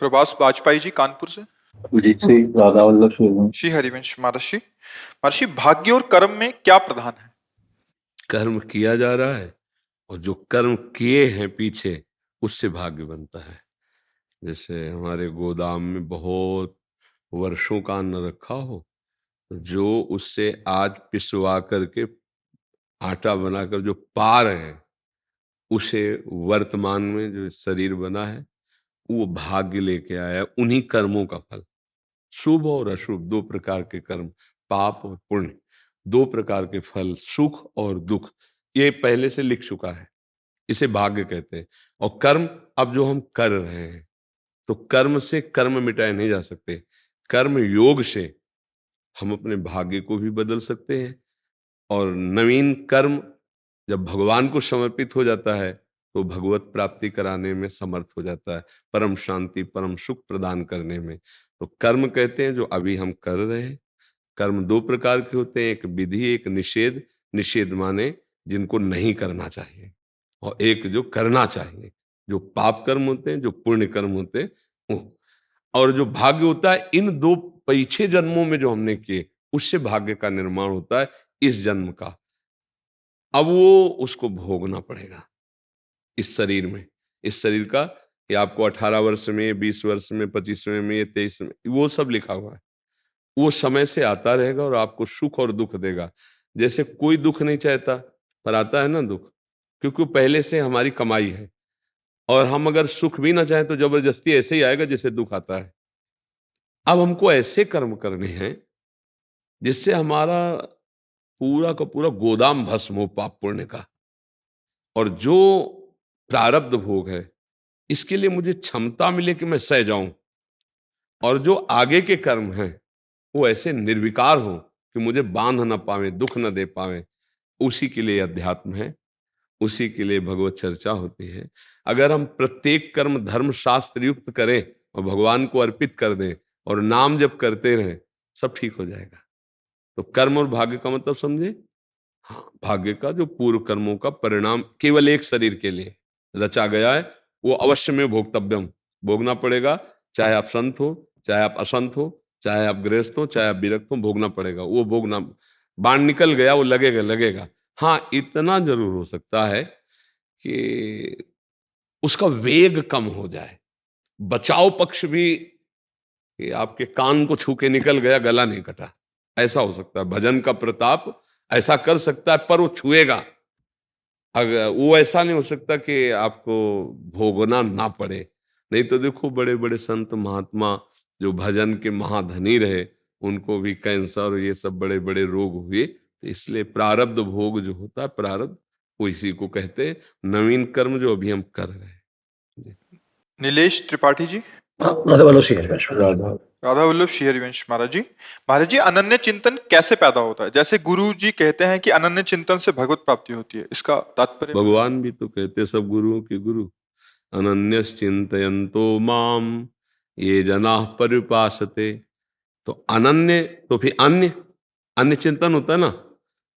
प्रभाष वाजपेयी जी कानपुर से। जी राधा वल्लभ शर्मा। श्री हरिवंश महर्षि। महर्षि, भाग्य और कर्म में क्या प्रधान है? कर्म किया जा रहा है और जो कर्म किए हैं पीछे, उससे भाग्य बनता है। जैसे हमारे गोदाम में बहुत वर्षों का अन्न रखा हो, तो जो उससे आज पिसवा करके आटा बनाकर जो पा रहे हैं, उसे वर्तमान में जो शरीर बना है वो भाग्य लेके आया है। उन्हीं कर्मों का फल, शुभ और अशुभ दो प्रकार के कर्म, पाप और पुण्य, दो प्रकार के फल, सुख और दुख, ये पहले से लिख चुका है। इसे भाग्य कहते हैं। और कर्म, अब जो हम कर रहे हैं, तो कर्म से कर्म मिटाए नहीं जा सकते। कर्म योग से हम अपने भाग्य को भी बदल सकते हैं। और नवीन कर्म जब भगवान को समर्पित हो जाता है तो भगवत प्राप्ति कराने में समर्थ हो जाता है, परम शांति परम सुख प्रदान करने में। तो कर्म कहते हैं जो अभी हम कर रहे हैं। कर्म दो प्रकार के होते हैं, एक विधि, एक निषेध। निषेध माने जिनको नहीं करना चाहिए, और एक जो करना चाहिए, जो पाप कर्म होते हैं, जो पुण्य कर्म होते हैं वो। और जो भाग्य होता है, इन दो पीछे जन्मों में जो हमने किए, उससे भाग्य का निर्माण होता है इस जन्म का। अब वो उसको भोगना पड़ेगा इस शरीर में। इस शरीर का कि आपको 18 वर्ष में, 20 वर्ष में, 25वें में, 23 में, वो सब लिखा हुआ है। वो समय से आता रहेगा और आपको सुख और दुख देगा। जैसे कोई दुख नहीं चाहता, पर आता है ना दुख, क्योंकि वो पहले से हमारी कमाई है। और हम अगर सुख भी ना चाहें तो जबरदस्ती ऐसे ही आएगा जैसे दुख आता है। अब हमको ऐसे कर्म करने हैं जिससे हमारा पूरा का पूरा गोदाम भस्म हो पाप पुण्य का। और जो प्रारब्ध भोग है, इसके लिए मुझे क्षमता मिले कि मैं सह जाऊं। और जो आगे के कर्म हैं वो ऐसे निर्विकार हो कि मुझे बांध ना पावे, दुख न दे पावे। उसी के लिए अध्यात्म है, उसी के लिए भगवत चर्चा होती है। अगर हम प्रत्येक कर्म धर्म शास्त्र युक्त करें और भगवान को अर्पित कर दें और नाम जप करते रहें, सब ठीक हो जाएगा। तो कर्म और भाग्य का मतलब समझे? हाँ, भाग्य का जो पूर्व कर्मों का परिणाम केवल एक शरीर के लिए रचा गया है, वो अवश्य में भोक्तव्यम, भोगना पड़ेगा। चाहे आप संत हो, चाहे आप असंत हो, चाहे आप गृहस्थ हो, चाहे आप विरक्त हो, भोगना पड़ेगा। वो भोगना, बाण निकल गया, वो लगेगा लगेगा। हाँ, इतना जरूर हो सकता है कि उसका वेग कम हो जाए। बचाव पक्ष भी कि आपके कान को छू के निकल गया, गला नहीं कटा, ऐसा हो सकता है। भजन का प्रताप ऐसा कर सकता है, पर वो छुएगा। अगर वो ऐसा नहीं हो सकता कि आपको भोगना ना पड़े। नहीं तो देखो बड़े बड़े संत महात्मा जो भजन के महाधनी रहे, उनको भी कैंसर और ये सब बड़े बड़े रोग हुए। तो इसलिए प्रारब्ध भोग जो होता है, प्रारब्ध, वो इसी को कहते हैं। नवीन कर्म जो अभी हम कर रहे हैं। नीलेश त्रिपाठी जी। राधा वल्लभ शर्मा। राधा वल्लभ श्री हरिवंश महाराज जी। महाराज जी, अनन्य चिंतन कैसे पैदा होता है? जैसे गुरु जी कहते हैं कि अनन्य चिंतन से भगवत प्राप्ति होती है, इसका तात्पर्य? भगवान भी तो कहते, सब गुरुओं के गुरु, अनन्यश्चिन्तयन्तो माम ये जनाः पर्युपासते। तो अनन्य, तो फिर अन्य, अन्य चिंतन होता है ना,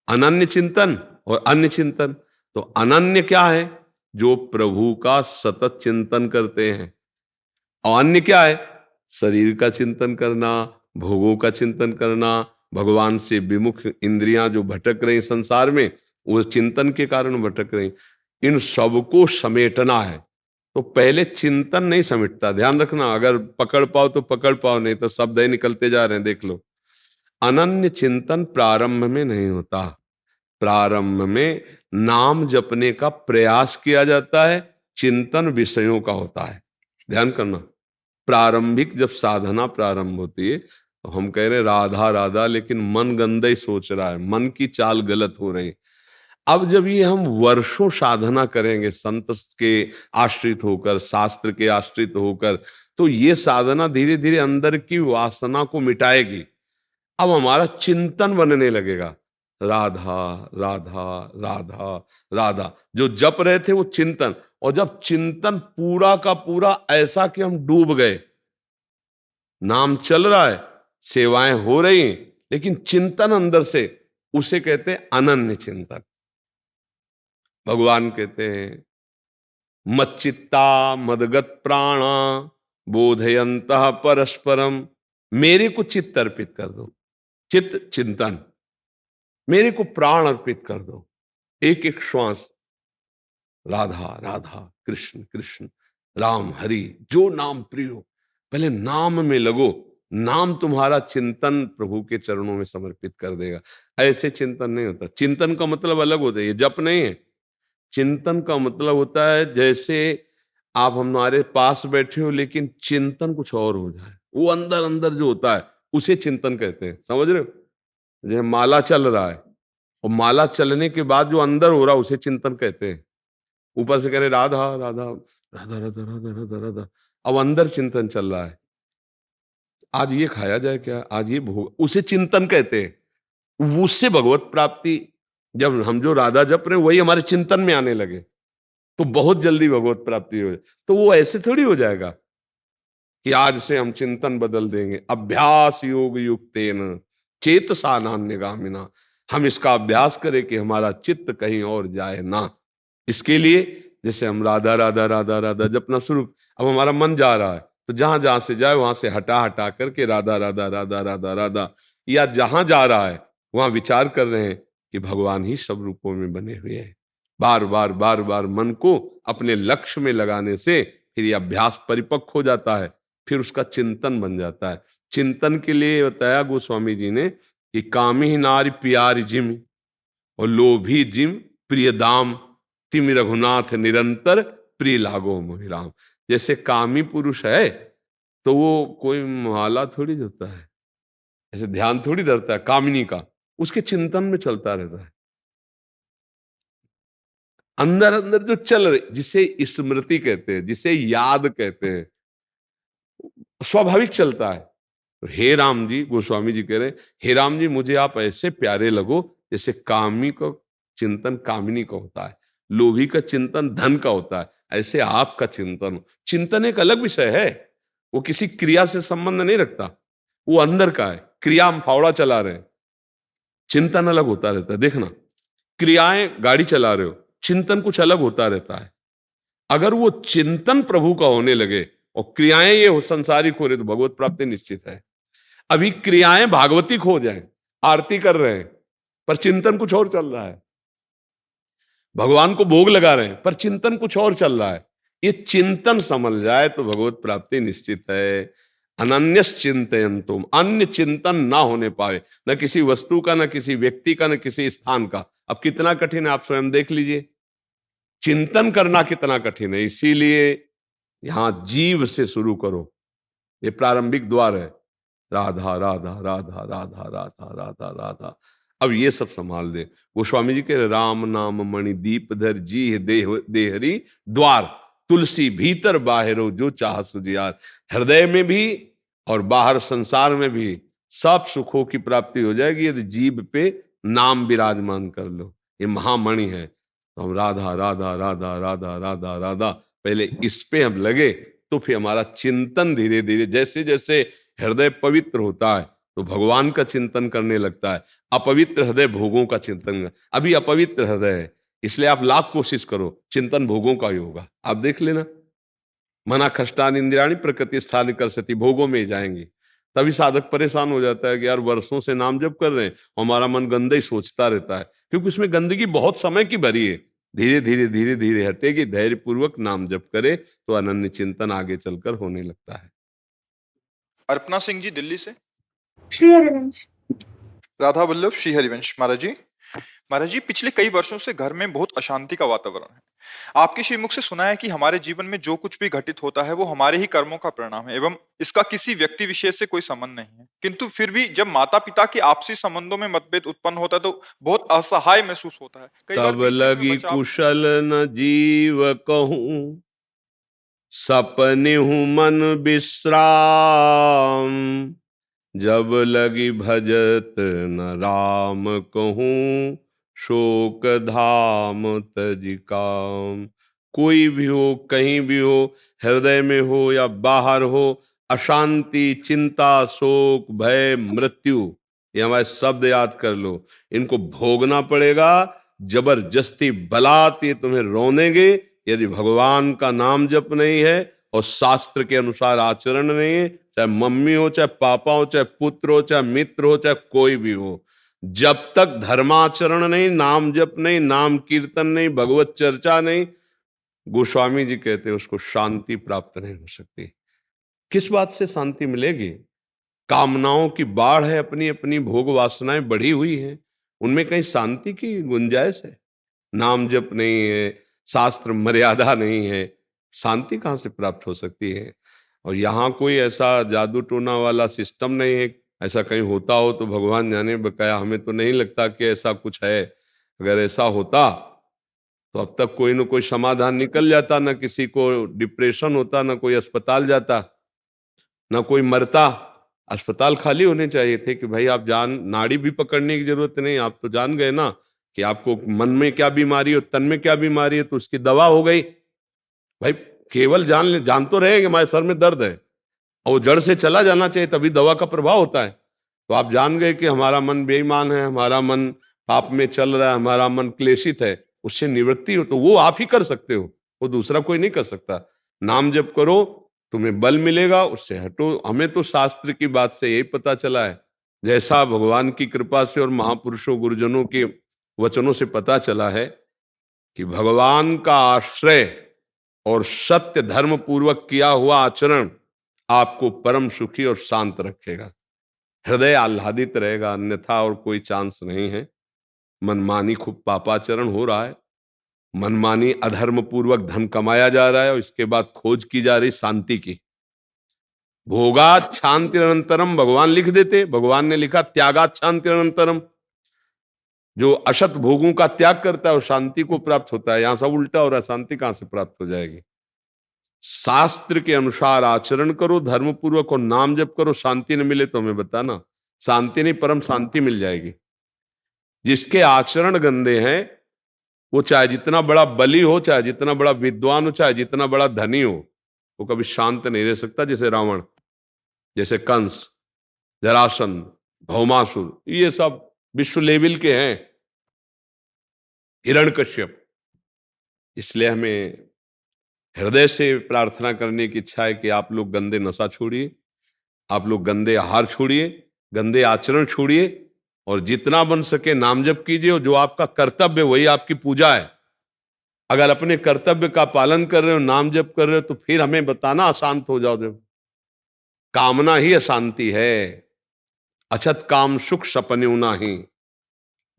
अनन्य चिंतन और अन्य चिंतन। तो अनन्य क्या है? जो प्रभु का सतत चिंतन करते हैं। और अन्य क्या है? शरीर का चिंतन करना, भोगों का चिंतन करना, भगवान से विमुख इंद्रियां जो भटक रही संसार में, वो चिंतन के कारण भटक रही। इन सबको समेटना है। तो पहले चिंतन नहीं समेटता, ध्यान रखना। अगर पकड़ पाओ तो पकड़ पाओ, नहीं तो शब्द ही निकलते जा रहे हैं, देख लो। अनन्य चिंतन प्रारंभ में नहीं होता। प्रारंभ में नाम जपने का प्रयास किया जाता है, चिंतन विषयों का होता है। ध्यान करना, प्रारंभिक जब साधना प्रारंभ होती है तो हम कह रहे राधा राधा, लेकिन मन गंदा ही सोच रहा है, मन की चाल गलत हो रही है। अब जब ये हम वर्षों साधना करेंगे संत के आश्रित होकर, शास्त्र के आश्रित होकर, तो ये साधना धीरे धीरे अंदर की वासना को मिटाएगी। अब हमारा चिंतन बनने लगेगा, राधा राधा राधा राधा। जो जप रहे थे वो चिंतन। और जब चिंतन पूरा का पूरा ऐसा कि हम डूब गए, नाम चल रहा है, सेवाएं हो रही हैं, लेकिन चिंतन अंदर से, उसे कहते हैं अनन्य चिंतन। भगवान कहते हैं मच्चित्ता मदगत प्राणा बोधयन्तः परस्परम। मेरे को चित्त अर्पित कर दो, चित्त चिंतन, मेरे को प्राण अर्पित कर दो, एक एक श्वास राधा राधा, कृष्ण कृष्ण, राम हरि, जो नाम प्रिय हो, पहले नाम में लगो। नाम तुम्हारा चिंतन प्रभु के चरणों में समर्पित कर देगा। ऐसे चिंतन नहीं होता। चिंतन का मतलब अलग होता है, ये जप नहीं है। चिंतन का मतलब होता है जैसे आप हमारे पास बैठे हो लेकिन चिंतन कुछ और हो जाए, वो अंदर अंदर जो होता है उसे चिंतन कहते हैं। समझ रहे हो? जैसे माला चल रहा है और माला चलने के बाद जो अंदर हो रहा है उसे चिंतन कहते हैं। ऊपर से कह रहे राधा राधा राधा राधा राधा राधा राधा, अब अंदर चिंतन चल रहा है, आज ये खाया जाए क्या, आज ये भोग, उसे चिंतन कहते हैं। उससे भगवत प्राप्ति, जब हम जो राधा जप रहे हैं वही हमारे चिंतन में आने लगे तो बहुत जल्दी भगवत प्राप्ति हो जाए। तो वो ऐसे थोड़ी हो जाएगा कि आज से हम चिंतन बदल देंगे। अभ्यास योग युक्तेन चेतसा नान्यगामिना, हम इसका अभ्यास करें कि हमारा चित्त कहीं और जाए ना। इसके लिए जैसे हम राधा राधा राधा राधा जपना शुरू, अब हमारा मन जा रहा है तो जहां जहां से जाए वहां से हटा हटा करके राधा राधा राधा राधा राधा, या जहां जा रहा है वहां विचार कर रहे हैं कि भगवान ही सब रूपों में बने हुए हैं। बार बार बार बार मन को अपने लक्ष्य में लगाने से फिर ये अभ्यास परिपक्व हो जाता है, फिर उसका चिंतन बन जाता है। चिंतन के लिए बताया गोस्वामी जी ने कि कामी नारी प्यारी जिम और लोभी जिम प्रिय दाम, तिम रघुनाथ निरंतर प्रिय लागो मोहिराम। जैसे कामी पुरुष है तो वो कोई माला थोड़ी होता है, ऐसे ध्यान थोड़ी धरता है कामिनी का, उसके चिंतन में चलता रहता है। अंदर अंदर जो चल रहे, जिसे स्मृति कहते हैं, जिसे याद कहते हैं, स्वाभाविक चलता है। तो हे राम जी, गोस्वामी जी कह रहे हैं, हे राम जी मुझे आप ऐसे प्यारे लगो जैसे कामी का चिंतन कामिनी का होता है, लोभी का चिंतन धन का होता है, ऐसे आपका चिंतन हो। चिंतन एक अलग विषय है, वो किसी क्रिया से संबंध नहीं रखता, वो अंदर का है। क्रिया हम फावड़ा चला रहे हैं, चिंतन अलग होता रहता है। देखना, क्रियाएं गाड़ी चला रहे हो, चिंतन कुछ अलग होता रहता है। अगर वो चिंतन प्रभु का होने लगे और क्रियाएं ये हो संसारिक हो रहे तो भगवत प्राप्ति निश्चित है। अभी क्रियाएं भागवतिक हो जाएं, आरती कर रहे हैं पर चिंतन कुछ और चल रहा है, भगवान को भोग लगा रहे हैं पर चिंतन कुछ और चल रहा है। ये चिंतन समझ जाए तो भगवत प्राप्ति निश्चित है। अनन्यस चिंतयन्तुम, अन्य चिंतन ना होने पाए, न किसी वस्तु का, न किसी व्यक्ति का, न किसी स्थान का। अब कितना कठिन है आप स्वयं देख लीजिए, चिंतन करना कितना कठिन है। इसीलिए यहां जीव से शुरू करो, ये प्रारंभिक द्वार है। राधा राधा राधा राधा राधा राधा राधा, अब ये सब संभाल दे। वो स्वामी जी के राम नाम मणि दीप धर जी देहरी द्वार, तुलसी भीतर बाहरो जो चाह सुजियार। हृदय में भी और बाहर संसार में भी सब सुखों की प्राप्ति हो जाएगी यदि जीव पे नाम विराजमान कर लो। ये महामणि है। तो हम राधा राधा राधा राधा राधा राधा पहले इस पे हम लगे तो फिर हमारा चिंतन धीरे धीरे, जैसे जैसे हृदय पवित्र होता है तो भगवान का चिंतन करने लगता है। अपवित्र हृदय भोगों का चिंतन, अभी अपवित्र हृदय है, इसलिए आप लाख कोशिश करो, चिंतन भोगों का ही होगा। आप देख लेना, मना खष्टान इंद्रियाणी प्रकृति स्थान कर सती, भोगों में ही जाएंगे। तभी साधक परेशान हो जाता है कि यार वर्षों से नाम जप कर रहे हैं, हमारा मन गंदा ही सोचता रहता है, क्योंकि उसमें गंदगी बहुत समय की भरी है। धीरे धीरे धीरे धीरे हटेगी, धैर्य पूर्वक नाम जप करे तो अनन्य चिंतन आगे चलकर होने लगता है। अर्पणा सिंह जी दिल्ली से। श्री हरिवंश। राधा वल्लभ श्री हरिवंश। महाराज जी पिछले कई वर्षों से घर में बहुत अशांति का वातावरण है। आपके श्रीमुख से सुना है कि हमारे जीवन में जो कुछ भी घटित होता है वो हमारे ही कर्मों का परिणाम है एवं इसका किसी व्यक्ति विशेष से कोई संबंध नहीं है। किंतु फिर भी जब माता पिता के आपसी संबंधों में मतभेद उत्पन्न होता है तो बहुत असहाय महसूस होता है। कई बार तब बीच में लगी बचाव- कुशल न जीव कहूं, सपने हूं मन विश्राम। जब लगी भजत न राम कहूं, शोक धाम तज काम। कोई भी हो, कहीं भी हो, हृदय में हो या बाहर हो, अशांति, चिंता, शोक, भय, मृत्यु, ये हमारे शब्द याद कर लो। इनको भोगना पड़ेगा जबरदस्ती, बलात् ये तुम्हें रोनेंगे यदि भगवान का नाम जप नहीं है और शास्त्र के अनुसार आचरण नहीं है, चाहे मम्मी हो, चाहे पापा हो, चाहे पुत्र हो, चाहे मित्र हो, चाहे कोई भी हो, जब तक धर्माचरण नहीं, नाम जप नहीं, नाम कीर्तन नहीं, भगवत चर्चा नहीं, गोस्वामी जी कहते हैं उसको शांति प्राप्त नहीं हो सकती। किस बात से शांति मिलेगी? कामनाओं की बाढ़ है, अपनी अपनी भोग वासनाएं बढ़ी हुई हैं, उनमें कहीं शांति की गुंजाइश है? नाम जप नहीं है, शास्त्र मर्यादा नहीं है, शांति कहाँ से प्राप्त हो सकती है? और यहाँ कोई ऐसा जादू टोना वाला सिस्टम नहीं है। ऐसा कहीं होता हो तो भगवान जाने, बकाया हमें तो नहीं लगता कि ऐसा कुछ है। अगर ऐसा होता तो अब तक कोई न कोई समाधान निकल जाता, ना किसी को डिप्रेशन होता, ना कोई अस्पताल जाता, ना कोई मरता। अस्पताल खाली होने चाहिए थे कि भाई आप जान, नाड़ी भी पकड़ने की जरूरत नहीं, आप तो जान गए ना कि आपको मन में क्या बीमारी हो, तन में क्या बीमारी है, तो उसकी दवा हो गई। भाई केवल जान तो रहे कि हमारे सर में दर्द है, और वो जड़ से चला जाना चाहिए, तभी दवा का प्रभाव होता है। तो आप जान गए कि हमारा मन बेईमान है, हमारा मन पाप में चल रहा है, हमारा मन क्लेशित है, उससे निवृत्ति हो तो वो आप ही कर सकते हो, वो दूसरा कोई नहीं कर सकता। नाम जप करो, तुम्हें बल मिलेगा, उससे हटो। हमें तो शास्त्र की बात से यही पता चला है, जैसा भगवान की कृपा से और महापुरुषों गुरुजनों के वचनों से पता चला है कि भगवान का आश्रय और सत्य धर्म पूर्वक किया हुआ आचरण आपको परम सुखी और शांत रखेगा, हृदय आह्लादित रहेगा, अन्यथा और कोई चांस नहीं है। मनमानी खूब पापाचरण हो रहा है, मनमानी अधर्म पूर्वक धन कमाया जा रहा है, और इसके बाद खोज की जा रही शांति की। भोगात शांतिरनंतरम भगवान लिख देते, भगवान ने लिखा त्यागात शांतिरनंतरम। जो असत भोगों का त्याग करता है वो शांति को प्राप्त होता है। यहां सब उल्टा हो रहा है, शांति कहां से प्राप्त हो जाएगी? शास्त्र के अनुसार आचरण करो, धर्म पूर्वक, और नाम जप करो। शांति न मिले तो हमें बताना, शांति नहीं परम शांति मिल जाएगी। जिसके आचरण गंदे हैं वो चाहे जितना बड़ा बली हो, चाहे जितना बड़ा विद्वान हो, चाहे जितना बड़ा धनी हो, वो कभी शांत नहीं रह सकता। जैसे रावण, जैसे कंस, जरासंध, भौमासुर, ये सब विश्व लेवल के हैं, हिरण्यकश्यप। इसलिए हमें हृदय से प्रार्थना करने की इच्छा है कि आप लोग गंदे नशा छोड़िए, आप लोग गंदे आहार छोड़िए, गंदे आचरण छोड़िए, और जितना बन सके नाम जप कीजिए। और जो आपका कर्तव्य वही आपकी पूजा है। अगर अपने कर्तव्य का पालन कर रहे हो, नाम जप कर रहे हो, तो फिर हमें बताना, अशांत हो जाओ। जब कामना ही अशांति है, अछत काम सुख सपन्यु नाही।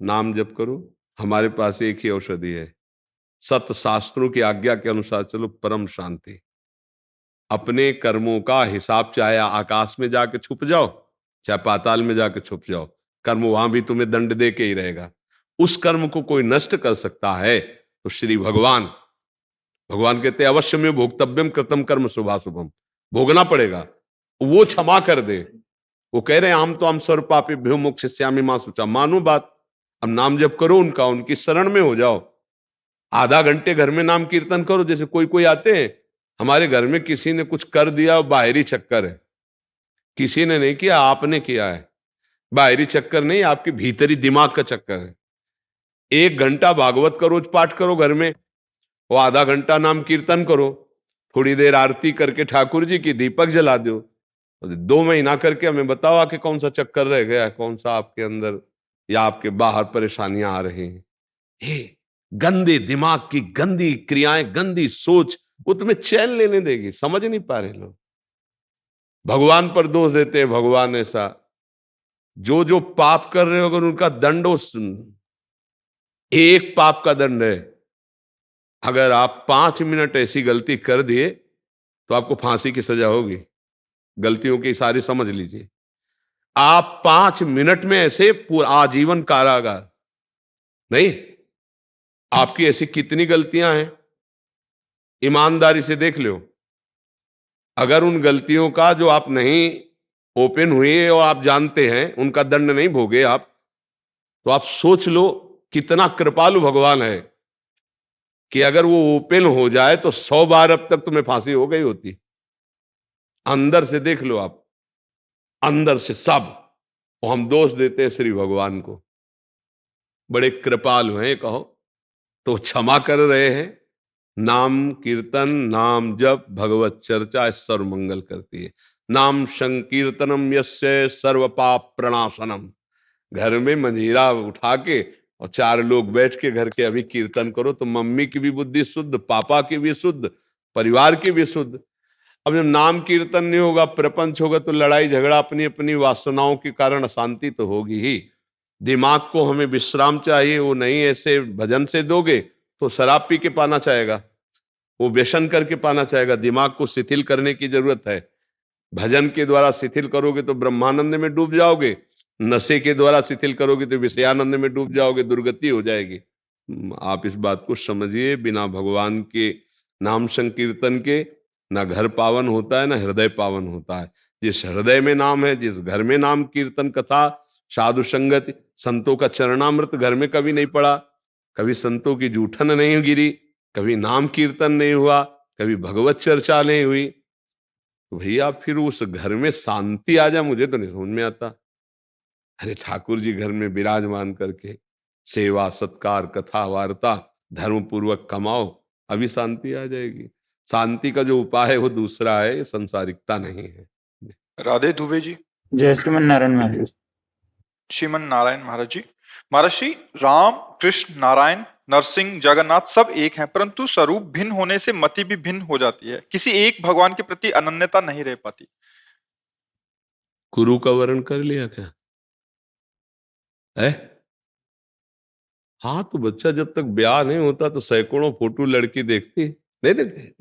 नाम जप करो, हमारे पास एक ही औषधि है, सत शास्त्रों की आज्ञा के अनुसार चलो, परम शांति। अपने कर्मों का हिसाब, चाहे आकाश में जाके छुप जाओ, चाहे पाताल में जाके छुप जाओ, कर्म वहां भी तुम्हें दंड दे के ही रहेगा। उस कर्म को कोई नष्ट कर सकता है तो श्री भगवान। भगवान कहते हैं अवश्य में भोक्तव्यम कृतम कर्म शुभाशुभम, भोगना पड़ेगा, वो क्षमा कर दे। वो कह रहे हैं हम तो हम सर्व पापी भ्यो मोक्षयिष्यामि मा शुचा। मानो बात, अब नाम जप करो उनका, उनकी शरण में हो जाओ। आधा घंटे घर में नाम कीर्तन करो। जैसे कोई कोई आते हैं, हमारे घर में किसी ने कुछ कर दिया, बाहरी चक्कर है, किसी ने नहीं किया, आपने किया है। बाहरी चक्कर नहीं, आपके भीतरी दिमाग का चक्कर है। 1 घंटा भागवत का रोज पाठ करो घर में, और आधा घंटा नाम कीर्तन करो, थोड़ी देर आरती करके ठाकुर जी की दीपक जला दो। 2 महीना करके हमें बताओ आके कौन सा चक्कर रह गया, कौन सा आपके अंदर या आपके बाहर परेशानियां आ रही हैं। हे गंदे दिमाग की गंदी क्रियाएं, गंदी सोच, वो तुम्हें चैन लेने देगी। समझ नहीं पा रहे लोग, भगवान पर दोष देते हैं, भगवान ऐसा। जो जो पाप कर रहे हो, अगर उनका दंड हो, एक पाप का दंड है। अगर आप 5 मिनट ऐसी गलती कर दिए तो आपको फांसी की सजा होगी। गलतियों की सारी समझ लीजिए। आप 5 मिनट में ऐसे पूरा आजीवन कारागार नहीं। आपकी ऐसी कितनी गलतियां हैं, ईमानदारी से देख लो। अगर उन गलतियों का जो आप नहीं ओपन हुए और आप जानते हैं उनका दंड नहीं भोगे आप, तो आप सोच लो कितना कृपालु भगवान है कि अगर वो ओपन हो जाए तो 100 बार अब तक तुम्हें फांसी हो गई होती। अंदर से देख लो आप, अंदर से सब। और हम दोष देते हैं श्री भगवान को, बड़े कृपालु हैं कहो तो क्षमा कर रहे हैं, नाम कीर्तन, नाम जप, भगवत चर्चा सर्व मंगल करती है। नाम संकीर्तनम यस्य सर्व पाप प्रणाशनम। घर में मंजीरा उठा के और 4 लोग बैठ के घर के अभी कीर्तन करो तो मम्मी की भी बुद्धि शुद्ध, पापा की भी शुद्ध, परिवार की भी शुद्ध। अब जब नाम कीर्तन नहीं होगा, प्रपंच होगा, तो लड़ाई झगड़ा अपनी अपनी वासनाओं के कारण अशांति तो होगी ही। दिमाग को हमें विश्राम चाहिए, वो नहीं ऐसे भजन से दोगे तो शराब पी के पाना चाहेगा, वो व्यसन करके पाना चाहेगा। दिमाग को शिथिल करने की जरूरत है। भजन के द्वारा शिथिल करोगे तो ब्रह्मानंद में डूब जाओगे, नशे के द्वारा शिथिल करोगे तो विषयानंद में डूब जाओगे, दुर्गति हो जाएगी। आप इस बात को समझिए, बिना भगवान के नाम संकीर्तन के ना घर पावन होता है ना हृदय पावन होता है। जिस हृदय में नाम है, जिस घर में नाम कीर्तन कथा साधु संगति, संतों का चरणामृत घर में कभी नहीं पड़ा, कभी संतों की जूठन नहीं गिरी, कभी नाम कीर्तन नहीं हुआ, कभी भगवत चर्चा नहीं हुई, तो भैया फिर उस घर में शांति आ जाए मुझे तो नहीं समझ में आता। अरे ठाकुर जी घर में विराजमान करके सेवा सत्कार कथा वार्ता धर्म पूर्वक कमाओ, अभी शांति आ जाएगी। शांति का जो उपाय है वो दूसरा है, संसारिकता नहीं है। राधे दुबे जी। जय श्रीमन नारायण महाराज। श्रीमन नारायण महाराज जी। महाराज जी, राम कृष्ण नारायण नरसिंह जगन्नाथ सब एक हैं, परंतु स्वरूप भिन्न होने से मति भी भिन्न हो जाती है। किसी एक भगवान के प्रति अनन्यता नहीं रह पाती। गुरु का वर्ण कर लिया क्या है? हाँ, तो बच्चा जब तक ब्याह नहीं होता तो सैकड़ों फोटो लड़की देखती नहीं देखते,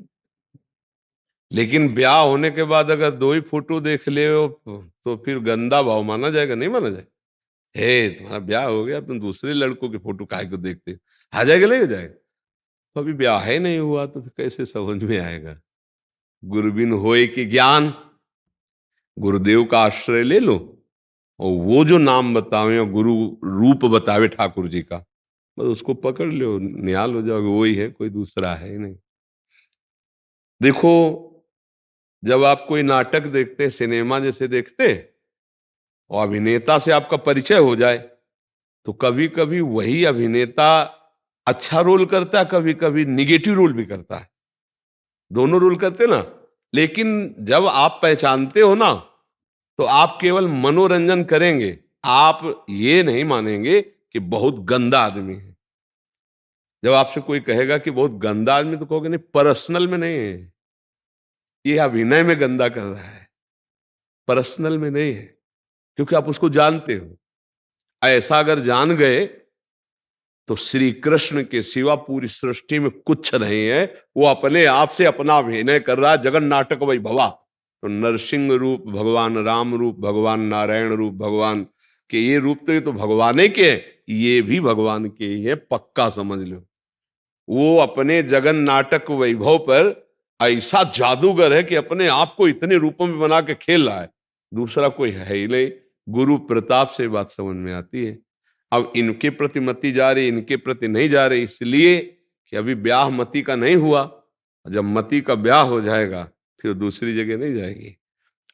लेकिन ब्याह होने के बाद अगर 2 ही फोटो देख ले तो फिर गंदा भाव माना जाएगा, नहीं माना जाएगा? हे तुम्हारा ब्याह हो गया, तुम दूसरे लड़कों के फोटो काहे को देखते हो? आ जाएगा नहीं हो जाएगा? तो अभी ब्याह ही नहीं हुआ तो फिर कैसे समझ में आएगा? गुरुबिन होए कि ज्ञान, गुरुदेव का आश्रय ले लो और वो जो नाम बतावे और गुरु रूप बतावे ठाकुर जी का, बस उसको पकड़ लो, निहाल हो जाओगे, वही है, कोई दूसरा है ही नहीं। देखो, जब आप कोई नाटक देखते, सिनेमा जैसे देखते और अभिनेता से आपका परिचय हो जाए तो कभी कभी वही अभिनेता अच्छा रोल करता है, कभी कभी निगेटिव रोल भी करता है, दोनों रोल करते ना। लेकिन जब आप पहचानते हो ना तो आप केवल मनोरंजन करेंगे, आप ये नहीं मानेंगे कि बहुत गंदा आदमी है। जब आपसे कोई कहेगा कि बहुत गंदा आदमी, तो कहोगे नहीं, पर्सनल में नहीं है, ये अभिनय में गंदा कर रहा है, पर्सनल में नहीं है, क्योंकि आप उसको जानते हो। ऐसा अगर जान गए तो श्री कृष्ण के सिवा पूरी सृष्टि में कुछ नहीं है, वो अपने आप से अपना अभिनय कर रहा है, जगन नाटक वही भवा। तो नरसिंह रूप भगवान, राम रूप भगवान, नारायण रूप भगवान के, ये रूप तो ये तो भगवान के हैं, ये भी भगवान के ही है, पक्का समझ लो। वो अपने जगन नाटक वैभव पर ऐसा जादूगर है कि अपने आप को इतने रूपों में बना के खेल रहा है, दूसरा कोई है ही नहीं। गुरु प्रताप से बात समझ में आती है। अब इनके प्रति मति जा रही, इनके प्रति नहीं जा रही, इसलिए कि अभी ब्याह मति का नहीं हुआ। जब मति का ब्याह हो जाएगा फिर दूसरी जगह नहीं जाएगी।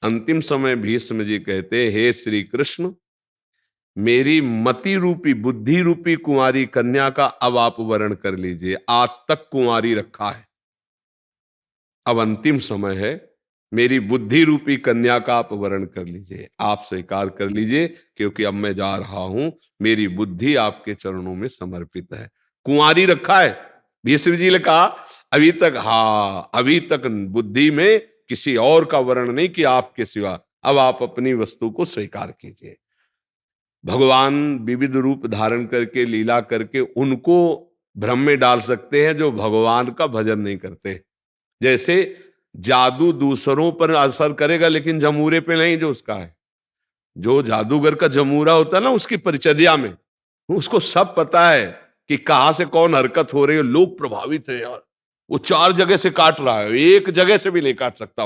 अंतिम समय भीष्म जी कहते, हे श्री कृष्ण, मेरी मति रूपी बुद्धि रूपी कुंवारी कन्या का अब आप वर्ण कर लीजिए। आज तक कुंवारी रखा है, अब अंतिम समय है, मेरी बुद्धि रूपी कन्या का आप वर्ण कर लीजिए, आप स्वीकार कर लीजिए, क्योंकि अब मैं जा रहा हूं, मेरी बुद्धि आपके चरणों में समर्पित है। कुंवारी रखा है, भीष्म जी ने कहा अभी तक, हाँ अभी तक बुद्धि में किसी और का वर्ण नहीं कि आपके सिवा, अब आप अपनी वस्तु को स्वीकार कीजिए। भगवान विविध रूप धारण करके लीला करके उनको भ्रम में डाल सकते हैं जो भगवान का भजन नहीं करते। जैसे जादू दूसरों पर असर करेगा लेकिन जमूरे पे नहीं, जो उसका है। जो जादूगर का जमूरा होता है ना, उसकी परिचर्या में उसको सब पता है कि कहां से कौन हरकत हो रही है। लोग प्रभावित है यार, वो 4 जगह से काट रहा है, एक जगह से भी नहीं काट सकता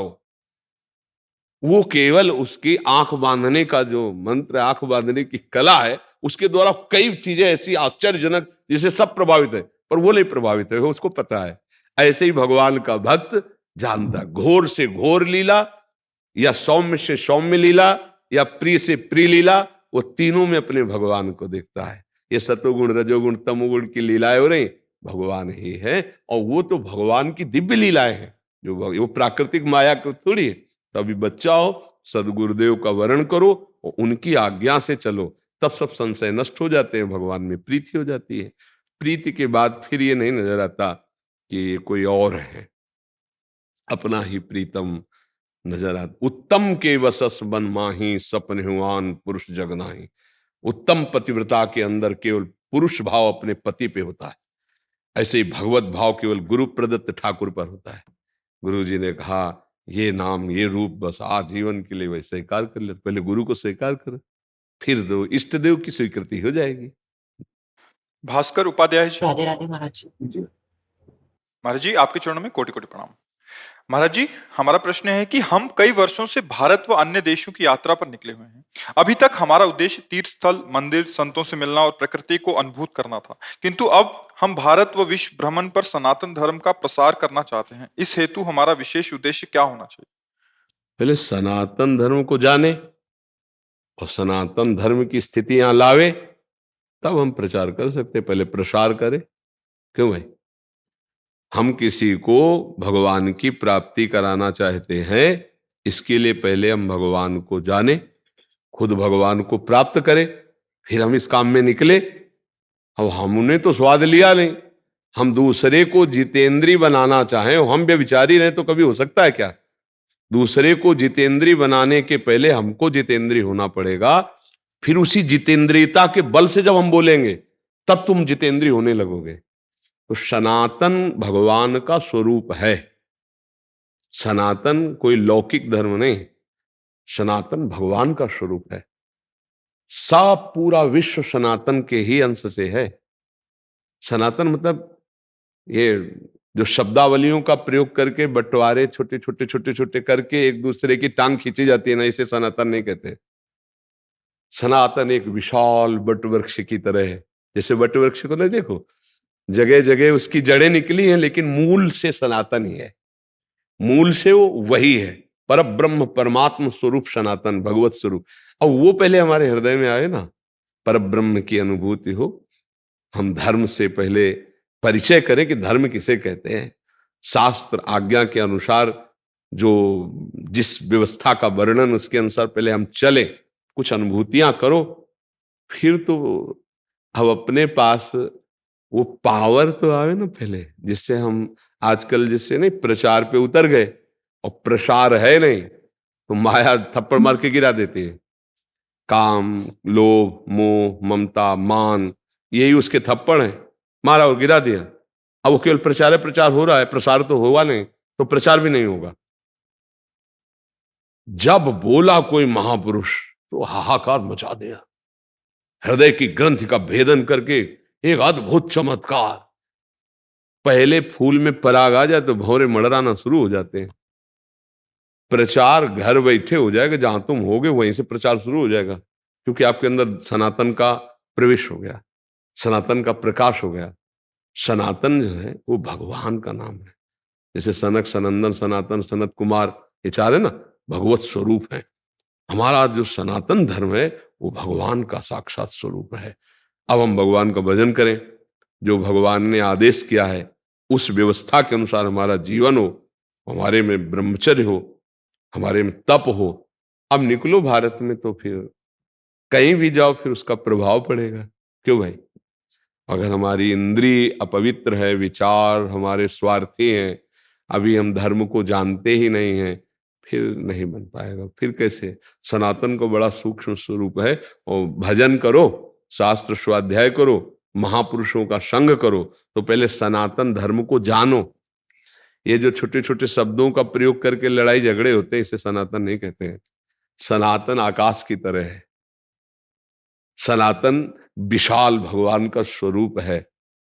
वो केवल उसकी आंख बांधने का जो मंत्र, आंख बांधने की कला है, उसके द्वारा कई चीजें ऐसी आश्चर्यजनक जिसे सब प्रभावित है, पर वो नहीं प्रभावित है, उसको पता है। ऐसे ही भगवान का भक्त जानता, घोर से घोर लीला या सौम्य से सौम्य लीला या प्रिय से प्रिय लीला, वो तीनों में अपने भगवान को देखता है। ये सतोगुण रजोगुण तमोगुण की लीलाएं हो रही, भगवान ही है। और वो तो भगवान की दिव्य लीलाएं हैं, जो वो प्राकृतिक माया को थोड़ी है। तभी बच्चा हो, सदगुरुदेव का वर्ण करो और उनकी आज्ञा से चलो, तब सब संशय नष्ट हो जाते हैं, भगवान में प्रीति हो जाती है। प्रीति के बाद फिर ये नहीं नजर आता कि ये कोई और है, अपना ही प्रीतम नजर आता। उत्तम के वसस बन माही सपन हुआन पुरुष जगनाही। उत्तम पतिव्रता के अंदर केवल पुरुष भाव अपने पति पे होता है, ऐसे ही भगवत भाव केवल गुरु प्रदत्त ठाकुर पर होता है। गुरु जी ने कहा ये नाम ये रूप बस आजीवन के लिए वैसे स्वीकार कर ले, पहले गुरु को स्वीकार करो, फिर दो इष्ट देव की स्वीकृति हो जाएगी। भास्कर उपाध्याय जी। राधे राधे महाराज जी। महाराज जी, आपके चरणों में कोटि कोटि प्रणाम। महाराज जी, हमारा प्रश्न है कि हम कई वर्षों से भारत व अन्य देशों की यात्रा पर निकले हुए हैं। अभी तक हमारा उद्देश्य तीर्थ स्थल, मंदिर, संतों से मिलना और प्रकृति को अनुभूत करना था, किंतु अब हम भारत व विश्व भ्रमण पर सनातन धर्म का प्रसार करना चाहते हैं। इस हेतु हमारा विशेष उद्देश्य क्या होना चाहिए? पहले सनातन धर्म को जाने और सनातन धर्म की स्थिति यहां लावे, तब हम प्रचार कर सकते। पहले प्रसार करें। क्यों भाई? हम किसी को भगवान की प्राप्ति कराना चाहते हैं, इसके लिए पहले हम भगवान को जाने, खुद भगवान को प्राप्त करें, फिर हम इस काम में निकले। अब हमने तो स्वाद लिया नहीं, हम दूसरे को जितेंद्री बनाना चाहें और हम व्यभिचारी रहे तो कभी हो सकता है क्या? दूसरे को जितेंद्री बनाने के पहले हमको जितेंद्री होना पड़ेगा, फिर उसी जितेंद्रियता के बल से जब हम बोलेंगे तब तुम जितेंद्री होने लगोगे। तो सनातन भगवान का स्वरूप है। सनातन कोई लौकिक धर्म नहीं, सनातन भगवान का स्वरूप है। सब पूरा विश्व सनातन के ही अंश से है। सनातन मतलब ये जो शब्दावलियों का प्रयोग करके बंटवारे छोटे छोटे छोटे छोटे करके एक दूसरे की टांग खींची जाती है ना, इसे सनातन नहीं कहते। सनातन एक विशाल वटवृक्ष की तरह है। जैसे वटवृक्ष को नहीं देखो, जगह जगह उसकी जड़ें निकली हैं, लेकिन मूल से सनातन ही है। मूल से वो वही है, पर ब्रह्म परमात्म स्वरूप सनातन भगवत स्वरूप। और वो पहले हमारे हृदय में आए ना, पर ब्रह्म की अनुभूति हो। हम धर्म से पहले परिचय करें कि धर्म किसे कहते हैं। शास्त्र आज्ञा के अनुसार जो जिस व्यवस्था का वर्णन, उसके अनुसार पहले हम चले, कुछ अनुभूतियां करो, फिर तो अब अपने पास वो पावर तो आवे ना पहले, जिससे हम आजकल जैसे नहीं प्रचार पे उतर गए और प्रसार है नहीं, तो माया थप्पड़ मार के गिरा देती है। काम, लोभ, मोह, ममता, मान, यही उसके थप्पड़ हैं, मारा और गिरा दिया। अब वो केवल प्रचार हो रहा है, प्रसार तो हुआ नहीं, तो प्रचार भी नहीं होगा। जब बोला कोई महापुरुष तो हाहाकार मचा दिया, हृदय की ग्रंथि का भेदन करके एक अद्भुत चमत्कार। पहले फूल में पराग आ जाए तो भौरे मड़राना शुरू हो जाते हैं। प्रचार घर बैठे हो जाएगा, जहां तुम होगे वहीं से प्रचार शुरू हो जाएगा, क्योंकि आपके अंदर सनातन का प्रवेश हो गया, सनातन का प्रकाश हो गया। सनातन जो है वो भगवान का नाम है। जैसे सनक, सनंदन, सनातन, सनत कुमार, ये चार है ना, भगवत स्वरूप है। हमारा जो सनातन धर्म है वो भगवान का साक्षात स्वरूप है। अब हम भगवान का भजन करें, जो भगवान ने आदेश किया है उस व्यवस्था के अनुसार हमारा जीवन हो, हमारे में ब्रह्मचर्य हो, हमारे में तप हो। अब निकलो भारत में तो फिर कहीं भी जाओ फिर उसका प्रभाव पड़ेगा। क्यों भाई? अगर हमारी इंद्री अपवित्र है, विचार हमारे स्वार्थी हैं, अभी हम धर्म को जानते ही नहीं हैं, फिर नहीं बन पाएगा। फिर कैसे? सनातन को बड़ा सूक्ष्म स्वरूप है। और भजन करो, शास्त्र स्वाध्याय करो, महापुरुषों का संग करो, तो पहले सनातन धर्म को जानो। ये जो छोटे छोटे शब्दों का प्रयोग करके लड़ाई झगड़े होते हैं, इसे सनातन नहीं कहते हैं। सनातन आकाश की तरह है। सनातन विशाल भगवान का स्वरूप है।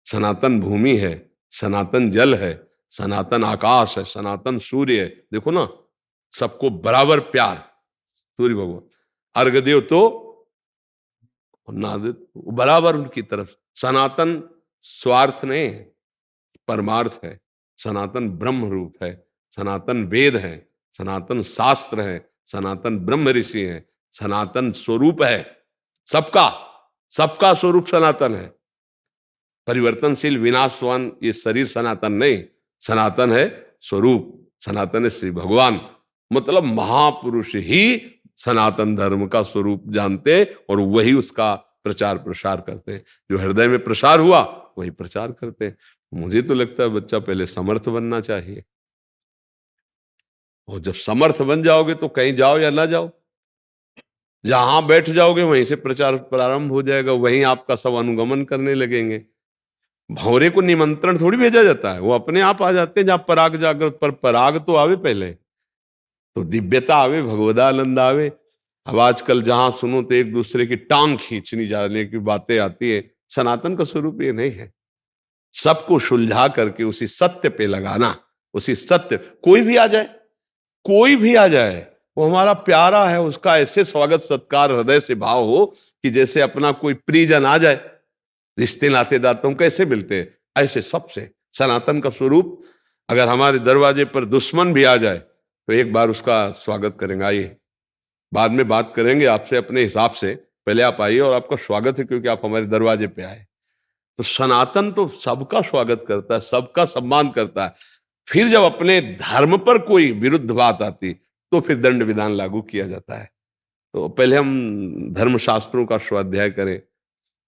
सनातन भूमि है, सनातन जल है, सनातन आकाश है, सनातन सूर्य है। देखो ना, सबको बराबर प्यार। सूर्य भगवान, अर्घदेव तो नादित बराबर उनकी तरफ। सनातन स्वार्थ नहीं है, परमार्थ है। सनातन ब्रह्म रूप है, सनातन वेद है, सनातन शास्त्र है, सनातन ब्रह्म ऋषि है, सनातन स्वरूप है। सबका सबका स्वरूप सनातन है। परिवर्तनशील विनाशवान ये शरीर सनातन नहीं, सनातन है स्वरूप, सनातन है श्री भगवान। मतलब महापुरुष ही सनातन धर्म का स्वरूप जानते हैं और वही उसका प्रचार प्रसार करते हैं। जो हृदय में प्रसार हुआ वही प्रचार करते हैं। मुझे तो लगता है बच्चा पहले समर्थ बनना चाहिए, और जब समर्थ बन जाओगे तो कहीं जाओ या ना जाओ, जहां बैठ जाओगे वहीं से प्रचार प्रारंभ हो जाएगा, वहीं आपका सब अनुगमन करने लगेंगे। भंवरे को निमंत्रण थोड़ी भेजा जाता है, वो अपने आप आ जाते हैं जहां पराग जागृत, पर पराग तो आवे पहले, तो दिव्यता आवे, भगवदानंद आवे। अब आजकल जहां सुनो तो एक दूसरे की टांग खींचनी जाने की बातें आती है। सनातन का स्वरूप ये नहीं है। सबको सुलझा करके उसी सत्य पे लगाना, उसी सत्य, कोई भी आ जाए, कोई भी आ जाए, वो हमारा प्यारा है, उसका ऐसे स्वागत सत्कार हृदय से भाव हो कि जैसे अपना कोई प्रियजन आ जाए। रिश्ते नातेदार तो हम कैसे मिलते हैं, ऐसे सबसे सनातन का स्वरूप। अगर हमारे दरवाजे पर दुश्मन भी आ जाए तो एक बार उसका स्वागत करेंगे, आइए, बाद में बात करेंगे आपसे अपने हिसाब से, पहले आप आइए और आपका स्वागत है क्योंकि आप हमारे दरवाजे पे आए। तो सनातन तो सबका स्वागत करता है, सबका सम्मान करता है। फिर जब अपने धर्म पर कोई विरुद्ध बात आती तो फिर दंड विधान लागू किया जाता है। तो पहले हम धर्म शास्त्रों का स्वाध्याय करें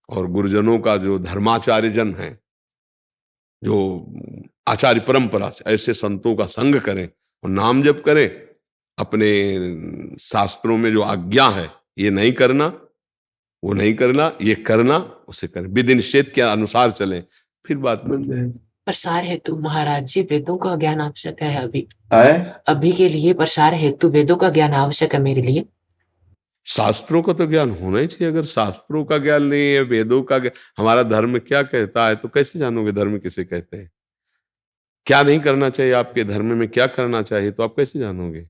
और गुरुजनों का, जो धर्माचार्य जन हैं, जो आचार्य परंपरा से, ऐसे संतों का संग करें और नाम जप करें। अपने शास्त्रों में जो आज्ञा है, ये नहीं करना, वो नहीं करना, ये करना, उसे करें, विधि निषेध के अनुसार चलें, फिर बात बन जाए। प्रसार हेतु महाराज जी वेदों का ज्ञान आवश्यक है अभी, है अभी के लिए प्रसार हेतु वेदों का ज्ञान आवश्यक है मेरे लिए। शास्त्रों का तो ज्ञान होना ही चाहिए। अगर शास्त्रों का ज्ञान नहीं है, वेदों का हमारा धर्म क्या कहता है, तो कैसे जानोगे धर्म किसे कहते हैं? क्या नहीं करना चाहिए आपके धर्म में, क्या करना चाहिए, तो आप कैसे जानोगे?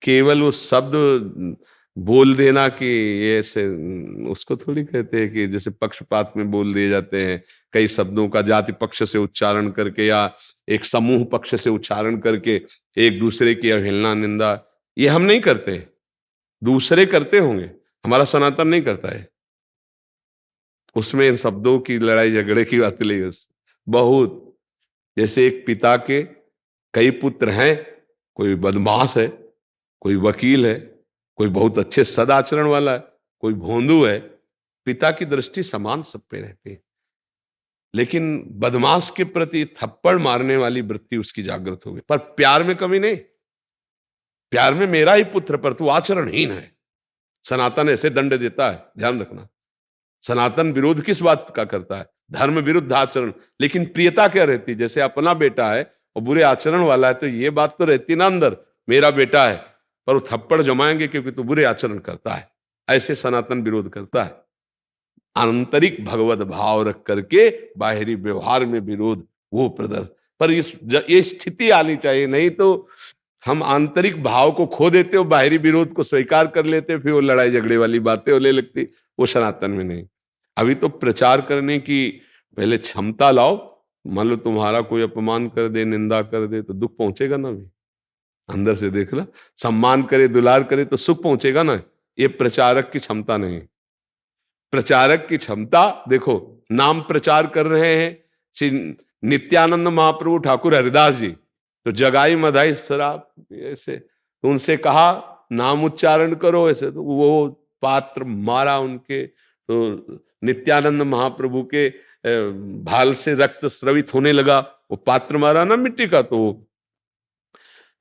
केवल वो शब्द बोल देना कि ये ऐसे, उसको थोड़ी कहते हैं कि जैसे पक्षपात में बोल दिए जाते हैं कई शब्दों का, जाति पक्ष से उच्चारण करके या एक समूह पक्ष से उच्चारण करके एक दूसरे की अवहेलना, निंदा, ये हम नहीं करते, दूसरे करते होंगे, हमारा सनातन नहीं करता है। उसमें इन शब्दों की लड़ाई झगड़े की बात नहीं, बस बहुत, जैसे एक पिता के कई पुत्र हैं, कोई बदमाश है, कोई वकील है, कोई बहुत अच्छे सदाचरण वाला है, कोई भोंदू है। पिता की दृष्टि समान सब पे रहती है, लेकिन बदमाश के प्रति थप्पड़ मारने वाली वृत्ति उसकी जागृत हो गई। पर प्यार में कमी नहीं, प्यार में मेरा ही पुत्र पर तू आचरणहीन है। सनातन ऐसे दंड देता है, ध्यान रखना। सनातन विरोध किस बात का करता है? धर्म विरुद्ध आचरण, लेकिन प्रियता क्या रहती? जैसे अपना बेटा है और बुरे आचरण वाला है, तो ये बात तो रहती ना अंदर, मेरा बेटा है पर वो थप्पड़ जमाएंगे क्योंकि तू बुरे आचरण करता है। ऐसे सनातन विरोध करता है। आंतरिक भगवत भाव रख करके बाहरी व्यवहार में विरोध, वो प्रदर्शन, पर ये स्थिति आनी चाहिए, नहीं तो हम आंतरिक भाव को खो देते हो, बाहरी विरोध को स्वीकार कर लेते, फिर वो लड़ाई झगड़े वाली बातें होने लगती, वो सनातन में नहीं। अभी तो प्रचार करने की पहले क्षमता लाओ। मान लो तुम्हारा कोई अपमान कर दे, निंदा कर दे, तो दुख पहुंचेगा ना भी, अंदर से देखना। सम्मान करे, दुलार करे तो सुख पहुंचेगा ना। ये प्रचारक की क्षमता नहीं। प्रचारक की क्षमता देखो, नाम प्रचार कर रहे हैं श्री नित्यानंद महाप्रभु ठाकुर हरिदास जी, तो जगाई मधाई शराब ऐसे, तो उनसे कहा नाम उच्चारण करो ऐसे, तो वो पात्र मारा उनके, तो नित्यानंद महाप्रभु के भाल से रक्त स्रवित होने लगा, वो पात्र मारा ना मिट्टी का। तो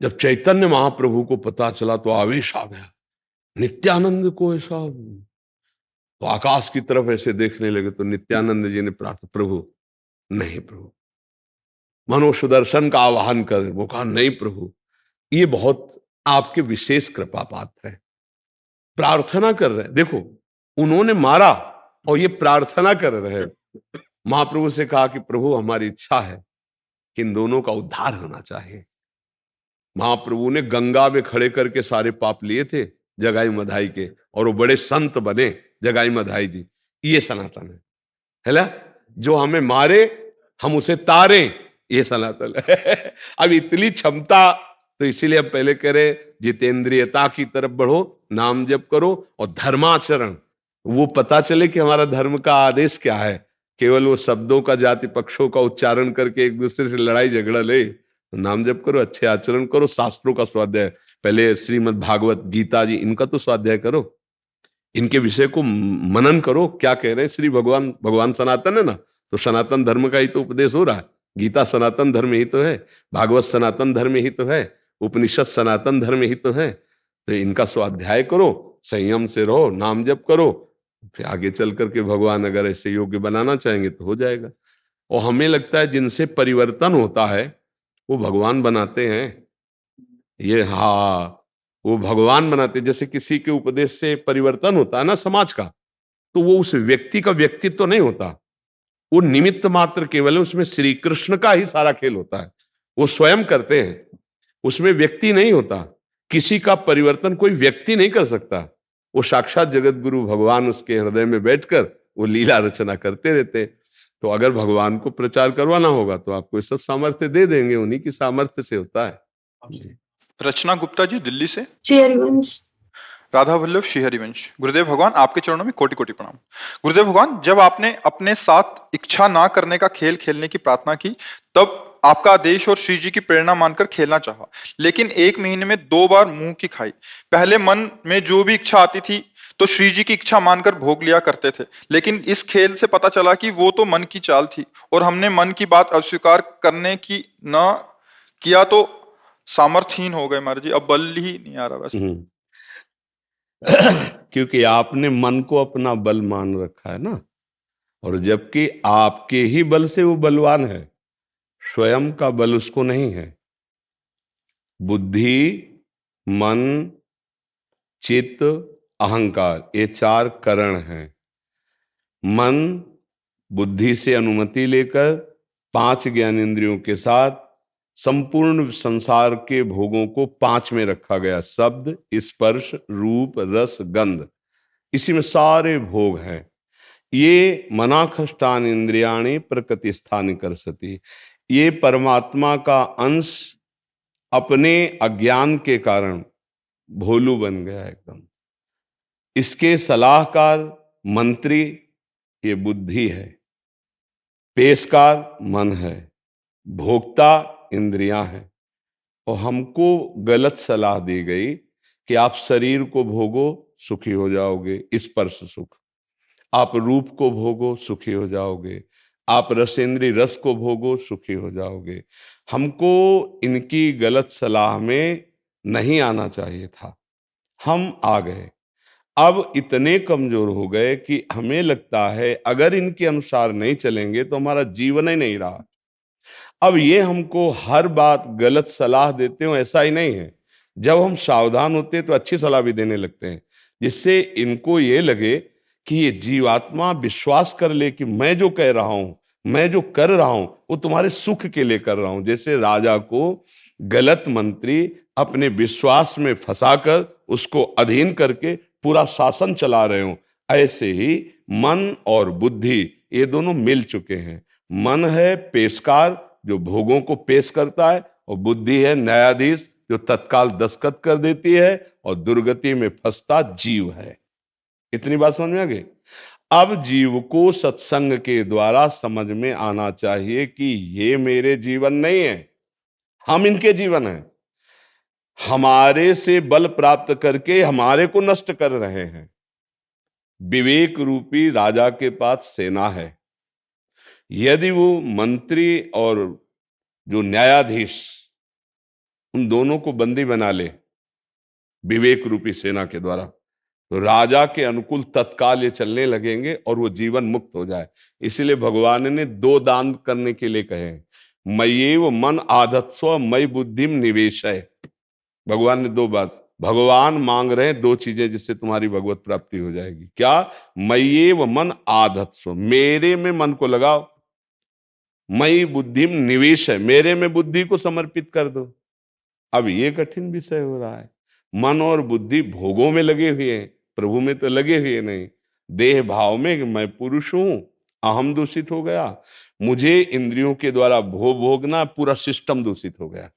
जब चैतन्य महाप्रभु को पता चला तो आवेश आ गया, नित्यानंद को ऐसा, तो आकाश की तरफ ऐसे देखने लगे। तो नित्यानंद जी ने प्रार्थना, प्रभु नहीं प्रभु, मनो सुदर्शन का आवाहन कर। वो कहा नहीं प्रभु, ये बहुत आपके विशेष कृपा पात्र है। प्रार्थना कर रहे, देखो उन्होंने मारा और ये प्रार्थना कर रहे। महाप्रभु से कहा कि प्रभु हमारी इच्छा है कि इन दोनों का उद्धार होना चाहिए। महाप्रभु ने गंगा में खड़े करके सारे पाप लिए थे जगाई मधाई के, और वो बड़े संत बने जगाई मधाई जी। ये सनातन है ना? जो हमें मारे हम उसे तारे, ये सनातन है। अब इतनी क्षमता, तो इसीलिए हम पहले कह रहे जितेंद्रियता की तरफ बढ़ो, नाम जप करो और धर्माचरण, वो पता चले कि हमारा धर्म का आदेश क्या है। केवल वो शब्दों का, जाति पक्षों का उच्चारण करके एक दूसरे से लड़ाई झगड़ा ले। तो नाम जप करो, अच्छे आचरण करो, शास्त्रों का स्वाध्याय, पहले श्रीमद् भागवत गीता जी इनका तो स्वाध्याय करो, इनके विषय को मनन करो, क्या कह रहे हैं श्री भगवान। भगवान सनातन है ना, तो सनातन धर्म का ही तो उपदेश हो रहा है। गीता सनातन धर्म ही तो है, भागवत सनातन धर्म ही तो है, उपनिषद सनातन धर्म ही तो है। तो इनका स्वाध्याय करो, संयम से रहो, नाम जप करो, फिर आगे चल करके भगवान अगर ऐसे योग्य बनाना चाहेंगे तो हो जाएगा। और हमें लगता है जिनसे परिवर्तन होता है वो भगवान बनाते हैं। ये हाँ, वो भगवान बनाते। जैसे किसी के उपदेश से परिवर्तन होता है ना समाज का, तो वो उस व्यक्ति का व्यक्तित्व तो नहीं होता, वो निमित्त मात्र केवल है। उसमें श्री कृष्ण का ही सारा खेल होता है, वो स्वयं करते हैं, उसमें व्यक्ति नहीं होता। किसी का परिवर्तन कोई व्यक्ति नहीं कर सकता, वो साक्षात जगत गुरु भगवान उसके हृदय में बैठकर वो लीला रचना करते रहते। तो अगर भगवान को प्रचार करवाना होगा तो आपको ये सब सामर्थ्य दे देंगे, उन्हीं की सामर्थ्य से होता है। रचना गुप्ता जी दिल्ली से। श्री हरिवंश। राधा वल्लभ श्री हरिवंश। गुरुदेव भगवान आपके चरणों में कोटि कोटि प्रणाम। गुरुदेव भगवान, जब आपने अपने साथ इच्छा ना करने का खेल खेलने की प्रार्थना की, तब आपका आदेश और श्री जी की प्रेरणा मानकर खेलना चाहा, लेकिन 1 महीने में 2 बार मुंह की खाई। पहले मन में जो भी इच्छा आती थी तो श्री जी की इच्छा मानकर भोग लिया करते थे, लेकिन इस खेल से पता चला कि वो तो मन की चाल थी और हमने मन की बात अस्वीकार करने की न किया तो सामर्थ्यहीन हो गए महाराज जी। अब बल ही नहीं आ रहा वैसे। क्योंकि आपने मन को अपना बल मान रखा है ना, और जबकि आपके ही बल से वो बलवान है, स्वयं का बल उसको नहीं है। बुद्धि, मन, चित्त, अहंकार, ये 4 करण हैं। मन बुद्धि से अनुमति लेकर 5 ज्ञानेंद्रियों के साथ संपूर्ण संसार के भोगों को 5 में रखा गया। शब्द, स्पर्श, रूप, रस, गंध, इसी में सारे भोग हैं। ये मनाखष्टान इंद्रियाणि प्रकृति स्थान कर सती, ये परमात्मा का अंश अपने अज्ञान के कारण भोलू बन गया एकदम। इसके सलाहकार मंत्री ये बुद्धि है, पेशकार मन है, भोक्ता इंद्रियां हैं। और हमको गलत सलाह दी गई कि आप शरीर को भोगो सुखी हो जाओगे, स्पर्श सुख, आप रूप को भोगो सुखी हो जाओगे, आप रसेंद्री रस को भोगो सुखी हो जाओगे। हमको इनकी गलत सलाह में नहीं आना चाहिए था, हम आ गए। अब इतने कमजोर हो गए कि हमें लगता है अगर इनके अनुसार नहीं चलेंगे तो हमारा जीवन ही नहीं रहा। अब ये हमको हर बात गलत सलाह देते हो ऐसा ही नहीं है, जब हम सावधान होते हैं तो अच्छी सलाह भी देने लगते हैं, जिससे इनको ये लगे कि ये जीवात्मा विश्वास कर ले कि मैं जो कह रहा हूं, मैं जो कर रहा हूं वो तुम्हारे सुख के लिए कर रहा हूं। जैसे राजा को गलत मंत्री अपने विश्वास में फंसाकर उसको अधीन करके पूरा शासन चला रहे हो, ऐसे ही मन और बुद्धि ये दोनों मिल चुके हैं। मन है पेशकार जो भोगों को पेश करता है, और बुद्धि है न्यायाधीश जो तत्काल दस्तखत कर देती है, और दुर्गति में फंसता जीव है। इतनी बात समझ में आ गई। अब जीव को सत्संग के द्वारा समझ में आना चाहिए कि ये मेरे जीवन नहीं है, हम इनके जीवन हैं। हमारे से बल प्राप्त करके हमारे को नष्ट कर रहे हैं। विवेक रूपी राजा के पास सेना है, यदि वो मंत्री और जो न्यायाधीश उन दोनों को बंदी बना ले विवेक रूपी सेना के द्वारा, तो राजा के अनुकूल तत्काल ये चलने लगेंगे और वो जीवन मुक्त हो जाए। इसीलिए भगवान ने 2 दान करने के लिए कहे, मय्येव मन आधत्स्व मयि बुद्धिम निवेशय। भगवान ने 2 बात, भगवान मांग रहे हैं 2 चीजें जिससे तुम्हारी भगवत प्राप्ति हो जाएगी। क्या? मय्येव मन आधत्स्व, मेरे में मन को लगाओ, मयि बुद्धिम निवेशय, मेरे में बुद्धि को समर्पित कर दो। अब ये कठिन विषय हो रहा है, मन और बुद्धि भोगों में लगे हुए हैं, प्रभु में तो लगे हुए नहीं। देह भाव में मैं पुरुष हूं, अहम दूषित हो गया, मुझे इंद्रियों के द्वारा भोगना, पूरा सिस्टम दूषित हो गया।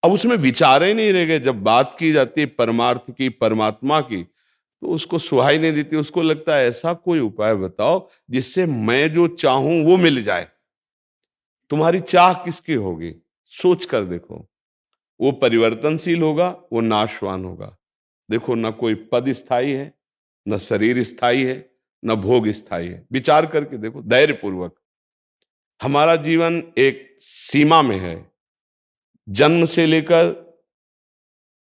अब उसमें विचार ही नहीं रह गए। जब बात की जाती है परमार्थ की, परमात्मा की, तो उसको सुहाई नहीं देती, उसको लगता है ऐसा कोई उपाय बताओ जिससे मैं जो चाहूं वो मिल जाए। तुम्हारी चाह किसकी होगी? सोच कर देखो। वो परिवर्तनशील होगा, वो नाशवान होगा। देखो, न कोई पद स्थायी है, न शरीर स्थायी है, न भोग स्थायी है। विचार करके देखो धैर्य पूर्वक। हमारा जीवन एक सीमा में है। जन्म से लेकर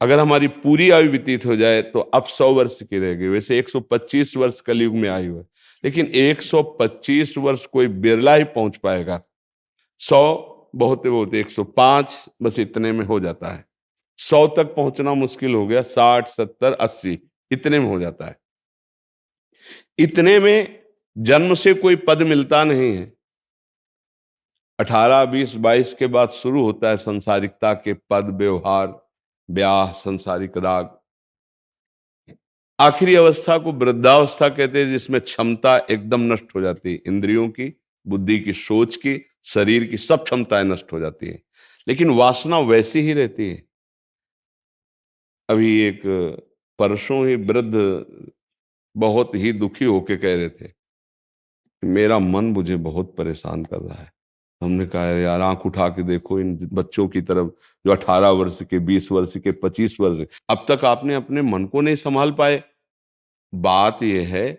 अगर हमारी पूरी आयु व्यतीत हो जाए तो अब 100 वर्ष की रहेगी। वैसे 125 वर्ष कलयुग में आयु है, लेकिन 125 वर्ष कोई बिरला ही पहुंच पाएगा। 100 बहुत 105, बस इतने में हो जाता है। 100 तक पहुंचना मुश्किल हो गया, 60, 70, 80 इतने में हो जाता है। इतने में जन्म से कोई पद मिलता नहीं है। 18, 20, 22 के बाद शुरू होता है संसारिकता के पद, व्यवहार, ब्याह, संसारिक राग। आखिरी अवस्था को वृद्धावस्था कहते हैं, जिसमें क्षमता एकदम नष्ट हो जाती है। इंद्रियों की, बुद्धि की, सोच की, शरीर की सब क्षमताएं नष्ट हो जाती है, लेकिन वासना वैसी ही रहती है। अभी एक परसों ही वृद्ध बहुत ही दुखी होके कह रहे थे, मेरा मन मुझे बहुत परेशान कर रहा है। हमने कहा यार आंख उठा के देखो इन बच्चों की तरफ जो 18 वर्ष के, 20 वर्ष के, 25 वर्ष के, अब तक आपने अपने मन को नहीं संभाल पाए। बात यह है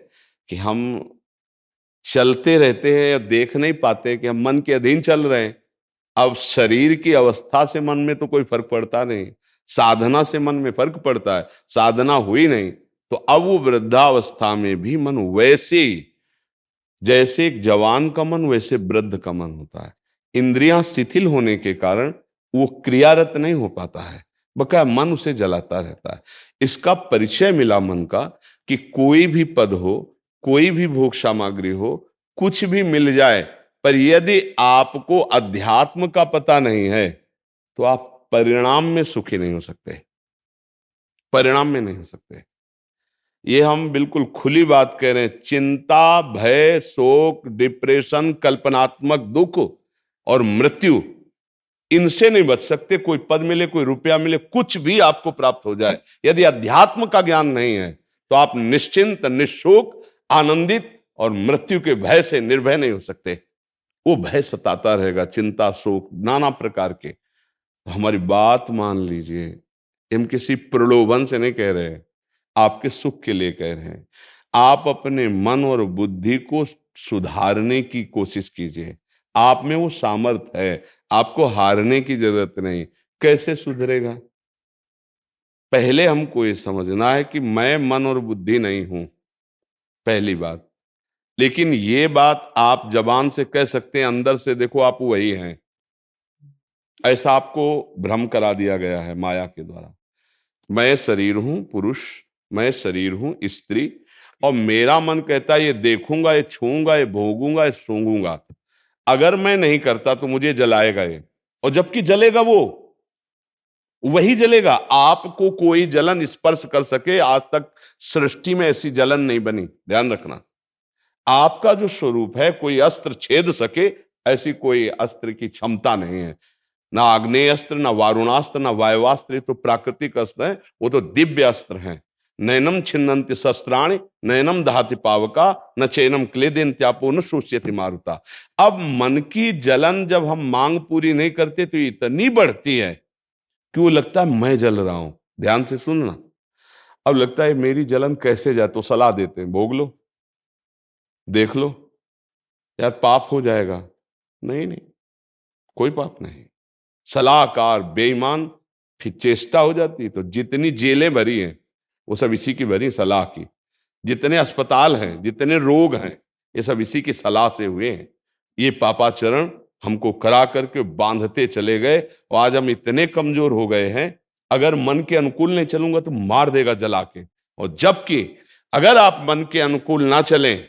कि हम चलते रहते हैं या देख नहीं पाते कि हम मन के अधीन चल रहे हैं। अब शरीर की अवस्था से मन में तो कोई फर्क पड़ता नहीं, साधना से मन में फर्क पड़ता है। साधना हुई नहीं तो अब वो वृद्धावस्था में भी मन वैसे ही, जैसे एक जवान का मन वैसे वृद्ध का मन होता है। इंद्रियां शिथिल होने के कारण वो क्रियारत नहीं हो पाता है, बकाया मन उसे जलाता रहता है। इसका परिचय मिला मन का कि कोई भी पद हो, कोई भी भोग सामग्री हो, कुछ भी मिल जाए, पर यदि आपको अध्यात्म का पता नहीं है तो आप परिणाम में सुखी नहीं हो सकते, परिणाम में नहीं हो सकते। ये हम बिल्कुल खुली बात कह रहे हैं। चिंता, भय, शोक, डिप्रेशन, कल्पनात्मक दुख और मृत्यु, इनसे नहीं बच सकते। कोई पद मिले, कोई रुपया मिले, कुछ भी आपको प्राप्त हो जाए, यदि अध्यात्म का ज्ञान नहीं है तो आप निश्चिंत, निशोक, आनंदित और मृत्यु के भय से निर्भय नहीं हो सकते। वो भय सताता रहेगा, चिंता, शोक, नाना प्रकार के। हमारी बात मान लीजिए, हम किसी प्रलोभन से नहीं कह रहे, आपके सुख के लिए कह रहे हैं। आप अपने मन और बुद्धि को सुधारने की कोशिश कीजिए। आप में वो सामर्थ्य है, आपको हारने की जरूरत नहीं। कैसे सुधरेगा? पहले हमको ये समझना है कि मैं मन और बुद्धि नहीं हूं, पहली बात। लेकिन ये बात आप जबान से कह सकते हैं, अंदर से देखो आप वही हैं। ऐसा आपको भ्रम करा दिया गया है माया के द्वारा। मैं शरीर हूं पुरुष, मैं शरीर हूं स्त्री, और मेरा मन कहता है ये देखूंगा, ये छूंगा, ये भोगूंगा, ये सूंघूंगा। अगर मैं नहीं करता तो मुझे जलाएगा ये, और जबकि जलेगा वो, वही जलेगा। आपको कोई जलन स्पर्श कर सके, आज तक सृष्टि में ऐसी जलन नहीं बनी, ध्यान रखना। आपका जो स्वरूप है, कोई अस्त्र छेद सके ऐसी कोई अस्त्र की क्षमता नहीं है। ना आग्नेय अस्त्र, ना वारुणास्त्र, ना वायुवास्त्र, ये तो प्राकृतिक अस्त्र है, वो तो दिव्य अस्त्र हैं। नैनम छिन्नन्ति शस्त्राणि, नैनम दहाति पावका, न चैनम क्लेदेन्त्यापो न शुष्यति मारुता। अब मन की जलन जब हम मांग पूरी नहीं करते तो इतनी बढ़ती है कि वो लगता है मैं जल रहा हूं। ध्यान से सुनना। अब लगता है मेरी जलन कैसे जाए, तो सलाह देते हैं, भोग लो, देख लो, यार पाप हो जाएगा। नहीं नहीं, कोई पाप नहीं। सलाहकार बेईमान, फिर चेष्टा हो जाती। तो जितनी जेलें भरी हैं वो सब इसी की भरी सलाह की। जितने अस्पताल हैं, जितने रोग हैं, ये सब इसी की सलाह से हुए हैं। ये पापाचरण हमको करा करके बांधते चले गए, और आज हम इतने कमजोर हो गए हैं, अगर मन के अनुकूल नहीं चलूंगा तो मार देगा जला के। और जबकि अगर आप मन के अनुकूल ना चलें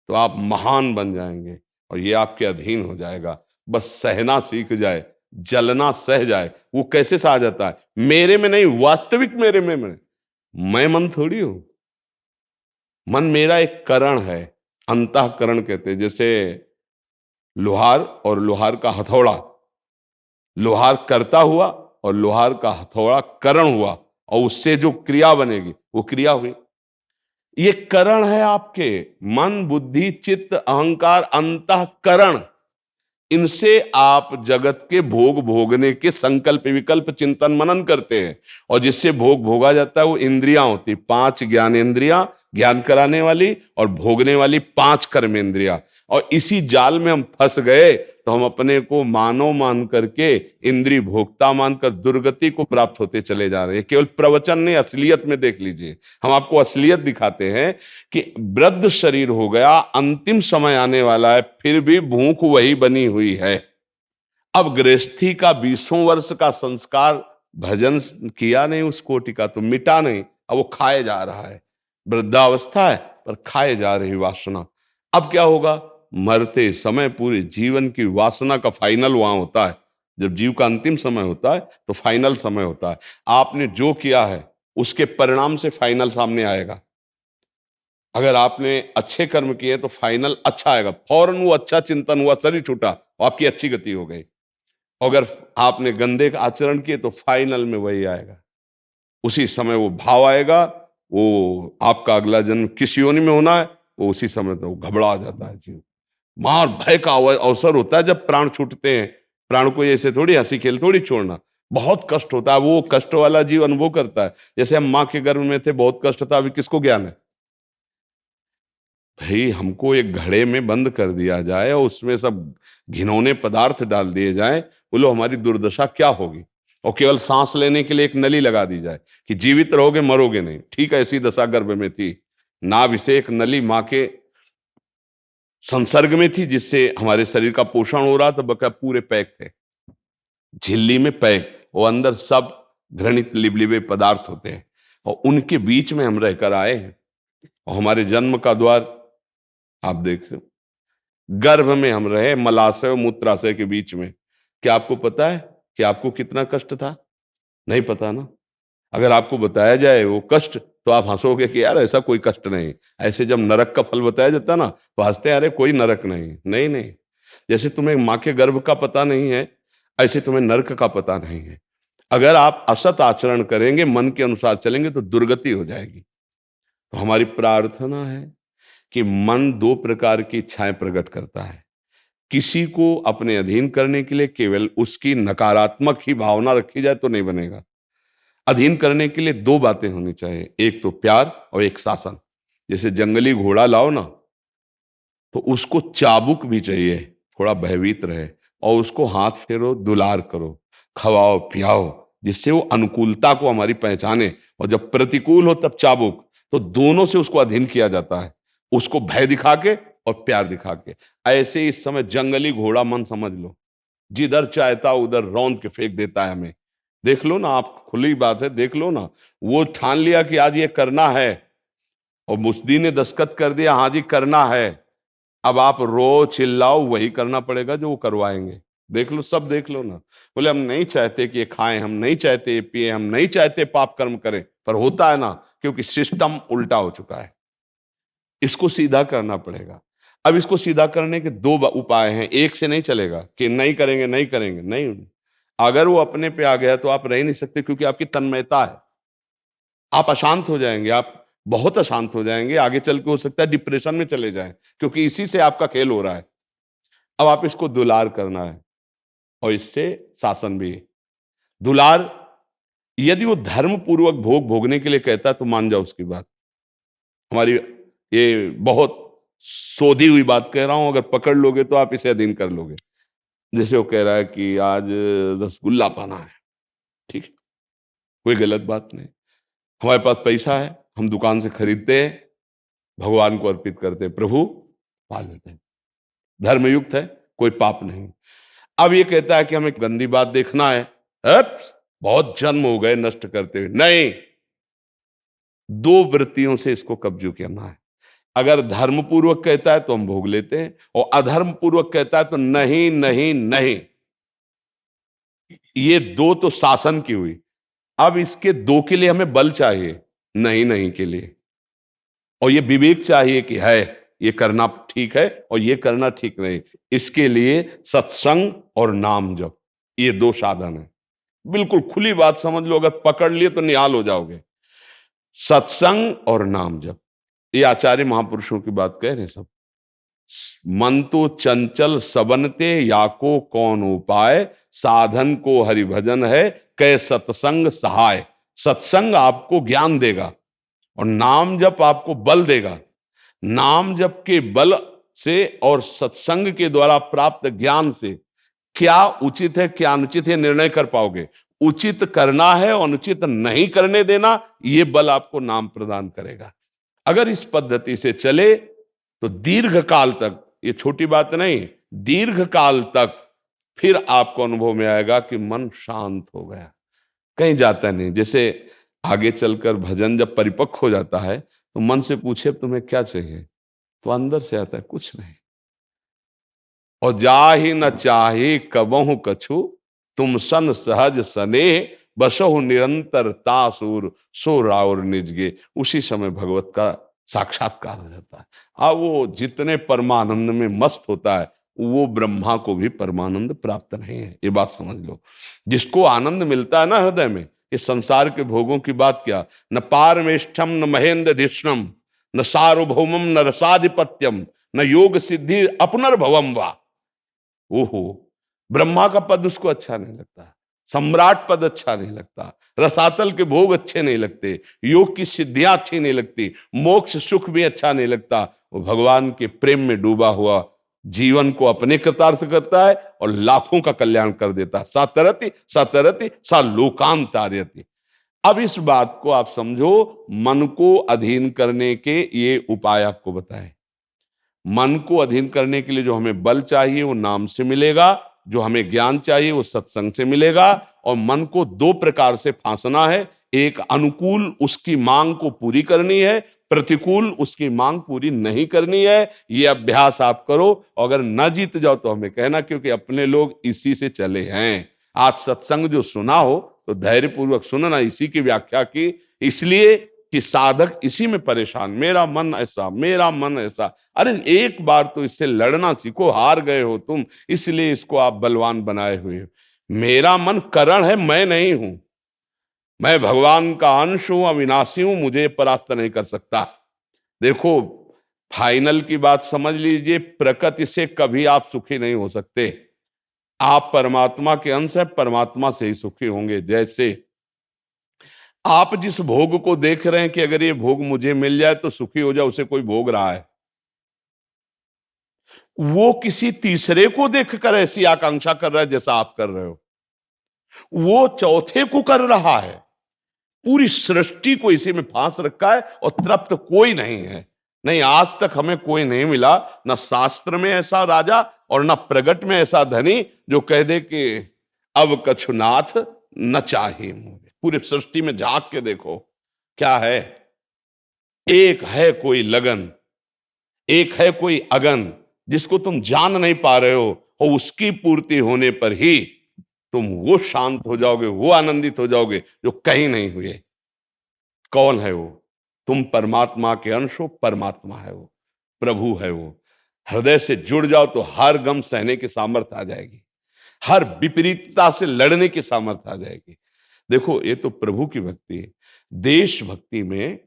तो आप महान बन जाएंगे, और ये आपके अधीन हो जाएगा। बस सहना सीख जाए, जलना सह जाए। वो कैसे सहा जाता है? मेरे में नहीं, वास्तविक मेरे में मैं मन थोड़ी हूं। मन मेरा एक करण है, अंतःकरण कहते हैं। जैसे लोहार और लोहार का हथौड़ा, लोहार करता हुआ और लोहार का हथौड़ा करण हुआ, और उससे जो क्रिया बनेगी वो क्रिया हुई। ये करण है आपके, मन बुद्धि चित्त अहंकार अंतःकरण। इनसे आप जगत के भोग भोगने के संकल्प विकल्प चिंतन मनन करते हैं, और जिससे भोग भोगा जाता है वो इंद्रियां होती, 5 ज्ञानेंद्रियां, ज्ञान कराने वाली, और भोगने वाली 5 कर्मेंद्रियां। और इसी जाल में हम फंस गए, तो हम अपने को मानव मान करके, इंद्रिय भोक्ता मानकर दुर्गति को प्राप्त होते चले जा रहे हैं। केवल प्रवचन नहीं, असलियत में देख लीजिए, हम आपको असलियत दिखाते हैं कि वृद्ध शरीर हो गया, अंतिम समय आने वाला है, फिर भी भूख वही बनी हुई है। अब गृहस्थी का 20 वर्ष का संस्कार भजन किया नहीं, उस कोटि का तो मिटा नहीं, अब वो खाए जा रहा है। वृद्धावस्था है पर खाए जा रही वासना। अब क्या होगा? मरते समय पूरे जीवन की वासना का फाइनल वहां होता है। जब जीव का अंतिम समय होता है तो फाइनल समय होता है। आपने जो किया है उसके परिणाम से फाइनल सामने आएगा। अगर आपने अच्छे कर्म किए तो फाइनल अच्छा आएगा, फौरन वो अच्छा चिंतन हुआ, शरीर छूटा, आपकी अच्छी गति हो गई। अगर आपने गंदे का आचरण किए तो फाइनल में वही आएगा, उसी समय वो भाव आएगा। वो आपका अगला जन्म किस योनि में होना है वो उसी समय तो घबरा जाता है जीव। मार भय का अवसर होता है जब प्राण छूटते हैं। प्राण को ऐसे थोड़ी हंसी खेल थोड़ी छोड़ना, बहुत कष्ट होता है। वो कष्ट वाला जीव अनुभव करता है। जैसे हम माँ के गर्भ में थे, बहुत कष्ट था, अभी किसको ज्ञान है? भाई हमको एक घड़े में बंद कर दिया जाए और उसमें सब घिनौने पदार्थ डाल दिए जाए, बोलो हमारी दुर्दशा क्या होगी। और केवल सांस लेने के लिए एक नली लगा दी जाए कि जीवित रहोगे मरोगे नहीं। ठीक है, ऐसी दशा गर्भ में थी। नाभि से एक नली माँ के संसर्ग में थी, जिससे हमारे शरीर का पोषण हो रहा था। बका पूरे पैक थे, झिल्ली में पैक, और अंदर सब घृणित लिबलिबे पदार्थ होते हैं, और उनके बीच में हम रहकर आए हैं। और हमारे जन्म का द्वार आप देख रहे हो, गर्भ में हम रहे, मलाशय और मूत्राशय के बीच में। क्या आपको पता है कि आपको कितना कष्ट था? नहीं पता ना। अगर आपको बताया जाए वो कष्ट तो आप हंसोगे कि यार ऐसा कोई कष्ट नहीं। ऐसे जब नरक का फल बताया जाता ना तो हंसते हैं, अरे कोई नरक नहीं। नहीं नहीं, जैसे तुम्हें माँ के गर्भ का पता नहीं है, ऐसे तुम्हें नरक का पता नहीं है। अगर आप असत आचरण करेंगे, मन के अनुसार चलेंगे तो दुर्गति हो जाएगी। तो हमारी प्रार्थना है कि मन 2 प्रकार की इच्छाएं प्रकट करता है। किसी को अपने अधीन करने के लिए केवल उसकी नकारात्मक ही भावना रखी जाए तो नहीं बनेगा। अधीन करने के लिए 2 बातें होनी चाहिए, एक तो प्यार और एक शासन। जैसे जंगली घोड़ा लाओ ना तो उसको चाबुक भी चाहिए, थोड़ा भयभीत रहे, और उसको हाथ फेरो, दुलार करो, खवाओ पियाओ, जिससे वो अनुकूलता को हमारी पहचाने। और जब प्रतिकूल हो तब चाबुक। तो दोनों से उसको अधीन किया जाता है, उसको भय दिखा के और प्यार दिखा के। ऐसे इस समय जंगली घोड़ा मन समझ लो, जिधर चाहता उधर रौंद के फेंक देता है हमें। देख लो ना आप, खुली बात है, देख लो ना। वो ठान लिया कि आज ये करना है, और मुस्दी ने दस्तखत कर दिया, हाँ जी करना है। अब आप रो चिल्लाओ, वही करना पड़ेगा जो वो करवाएंगे। देख लो, सब देख लो ना। बोले हम नहीं चाहते कि ये खाएं, हम नहीं चाहते ये पिए, हम नहीं चाहते पाप कर्म करें, पर होता है ना, क्योंकि सिस्टम उल्टा हो चुका है। इसको सीधा करना पड़ेगा। अब इसको सीधा करने के 2 उपाय हैं, एक से नहीं चलेगा कि नहीं करेंगे नहीं करेंगे, नहीं। अगर वो अपने पे आ गया तो आप रह नहीं सकते, क्योंकि आपकी तन्मयता है। आप अशांत हो जाएंगे, आप बहुत अशांत हो जाएंगे। आगे चल के हो सकता है डिप्रेशन में चले जाएं, क्योंकि इसी से आपका खेल हो रहा है। अब आप इसको दुलार करना है, और इससे शासन भी है। दुलार, यदि वो धर्म पूर्वक भोग भोगने के लिए कहता है तो मान जाओ उसकी बात। हमारी ये बहुत सोधी हुई बात कह रहा हूं, अगर पकड़ लोगे तो आप इसे अधीन कर लोगे। जैसे वो कह रहा है कि आज रसगुल्ला पाना है, ठीक है, कोई गलत बात नहीं। हमारे पास पैसा है, हम दुकान से खरीदते हैं, भगवान को अर्पित करते हैं, प्रभु पा लेते हैं, धर्मयुक्त है, कोई पाप नहीं। अब ये कहता है कि हमें गंदी बात देखना है, बहुत जन्म हो गए नष्ट करते हुए। नहीं, 2 वृत्तियों से इसको कब्जू करना है। अगर धर्म पूर्वक कहता है तो हम भोग लेते हैं, और अधर्म पूर्वक कहता है तो नहीं नहीं नहीं। ये 2 तो शासन की हुई। अब इसके 2 के लिए हमें बल चाहिए, नहीं नहीं के लिए, और ये विवेक चाहिए कि है ये करना ठीक है और ये करना ठीक नहीं। इसके लिए सत्संग और नाम जप, ये 2 साधन है। बिल्कुल खुली बात समझ लो, अगर पकड़ लिए तो निहाल हो जाओगे। सत्संग और नाम जप, ये आचार्य महापुरुषों की बात कह रहे हैं सब। मन तो चंचल सबनते, या को कौन उपाय, साधन को हरिभजन है, कै सत्संग सहाय। सत्संग आपको ज्ञान देगा और नाम जप आपको बल देगा। नाम जप के बल से और सत्संग के द्वारा प्राप्त ज्ञान से क्या उचित है क्या अनुचित है निर्णय कर पाओगे। उचित करना है और अनुचित नहीं करने देना, ये बल आपको नाम प्रदान करेगा। अगर इस पद्धति से चले तो दीर्घ काल तक, ये छोटी बात नहीं, दीर्घ काल तक फिर आपको अनुभव में आएगा कि मन शांत हो गया, कहीं जाता नहीं। जैसे आगे चलकर भजन जब परिपक्व हो जाता है तो मन से पूछे तुम्हें क्या चाहिए, तो अंदर से आता है कुछ नहीं। और जाहि न चाहे कबहु कछु, तुम सन सहज सने, बसहु निरंतर तासुर सो राउर निजगे। उसी समय भगवत का साक्षात्कार हो जाता है। अब वो जितने परमानंद में मस्त होता है, वो ब्रह्मा को भी परमानंद प्राप्त नहीं है, ये बात समझ लो। जिसको आनंद मिलता है ना हृदय में, इस संसार के भोगों की बात क्या, न पारमेष्ठम न महेंद्र धिष्णम न सार्वभौमम न रसाधिपत्यम न योग सिद्धि अपनर्भवम वा। ओहो, ब्रह्मा का पद उसको अच्छा नहीं लगता, सम्राट पद अच्छा नहीं लगता, रसातल के भोग अच्छे नहीं लगते, योग की सिद्धियां अच्छी नहीं लगती, मोक्ष सुख भी अच्छा नहीं लगता। वो भगवान के प्रेम में डूबा हुआ जीवन को अपने कृतार्थ करता है और लाखों का कल्याण कर देता है। सा तरति सा तरति सा लोकान तारयति। अब इस बात को आप समझो, मन को अधीन करने के ये उपाय आपको बताए। मन को अधीन करने के लिए जो हमें बल चाहिए वो नाम से मिलेगा, जो हमें ज्ञान चाहिए वो सत्संग से मिलेगा। और मन को दो प्रकार से फांसना है, एक अनुकूल उसकी मांग को पूरी करनी है, प्रतिकूल उसकी मांग पूरी नहीं करनी है। ये अभ्यास आप करो, अगर न जीत जाओ तो हमें कहना, क्योंकि अपने लोग इसी से चले हैं। आज सत्संग जो सुना हो तो धैर्यपूर्वक सुनना, इसी की व्याख्या की, इसलिए कि साधक इसी में परेशान, मेरा मन ऐसा मेरा मन ऐसा। अरे एक बार तो इससे लड़ना सीखो, हार गए हो तुम, इसलिए इसको आप बलवान बनाए हुए हो। मेरा मन करण है, मैं नहीं हूं, मैं भगवान का अंश हूं, अविनाशी हूं, मुझे परास्त नहीं कर सकता। देखो फाइनल की बात समझ लीजिए, प्रकृति से कभी आप सुखी नहीं हो सकते। आप परमात्मा के अंश है, परमात्मा से ही सुखी होंगे। जैसे आप जिस भोग को देख रहे हैं कि अगर ये भोग मुझे मिल जाए तो सुखी हो जाए, उसे कोई भोग रहा है, वो किसी तीसरे को देखकर ऐसी आकांक्षा कर रहा है जैसा आप कर रहे हो, वो चौथे को कर रहा है। पूरी सृष्टि को इसी में फांस रखा है और तृप्त कोई नहीं है। नहीं, आज तक हमें कोई नहीं मिला, ना शास्त्र में ऐसा राजा और ना प्रगट में ऐसा धनी जो कह दे कि अब कछुनाथ न चाहे मुझे। पूरी सृष्टि में झांक के देखो क्या है, एक है कोई लगन, एक है कोई अगन जिसको तुम जान नहीं पा रहे हो, और उसकी पूर्ति होने पर ही तुम वो शांत हो जाओगे, वो आनंदित हो जाओगे जो कहीं नहीं हुए। कौन है वो? तुम परमात्मा के अंश हो, परमात्मा है वो, प्रभु है वो। हृदय से जुड़ जाओ तो हर गम सहने की सामर्थ्य आ जाएगी, हर विपरीतता से लड़ने की सामर्थ्य आ जाएगी। देखो ये तो प्रभु की भक्ति है। देशभक्ति में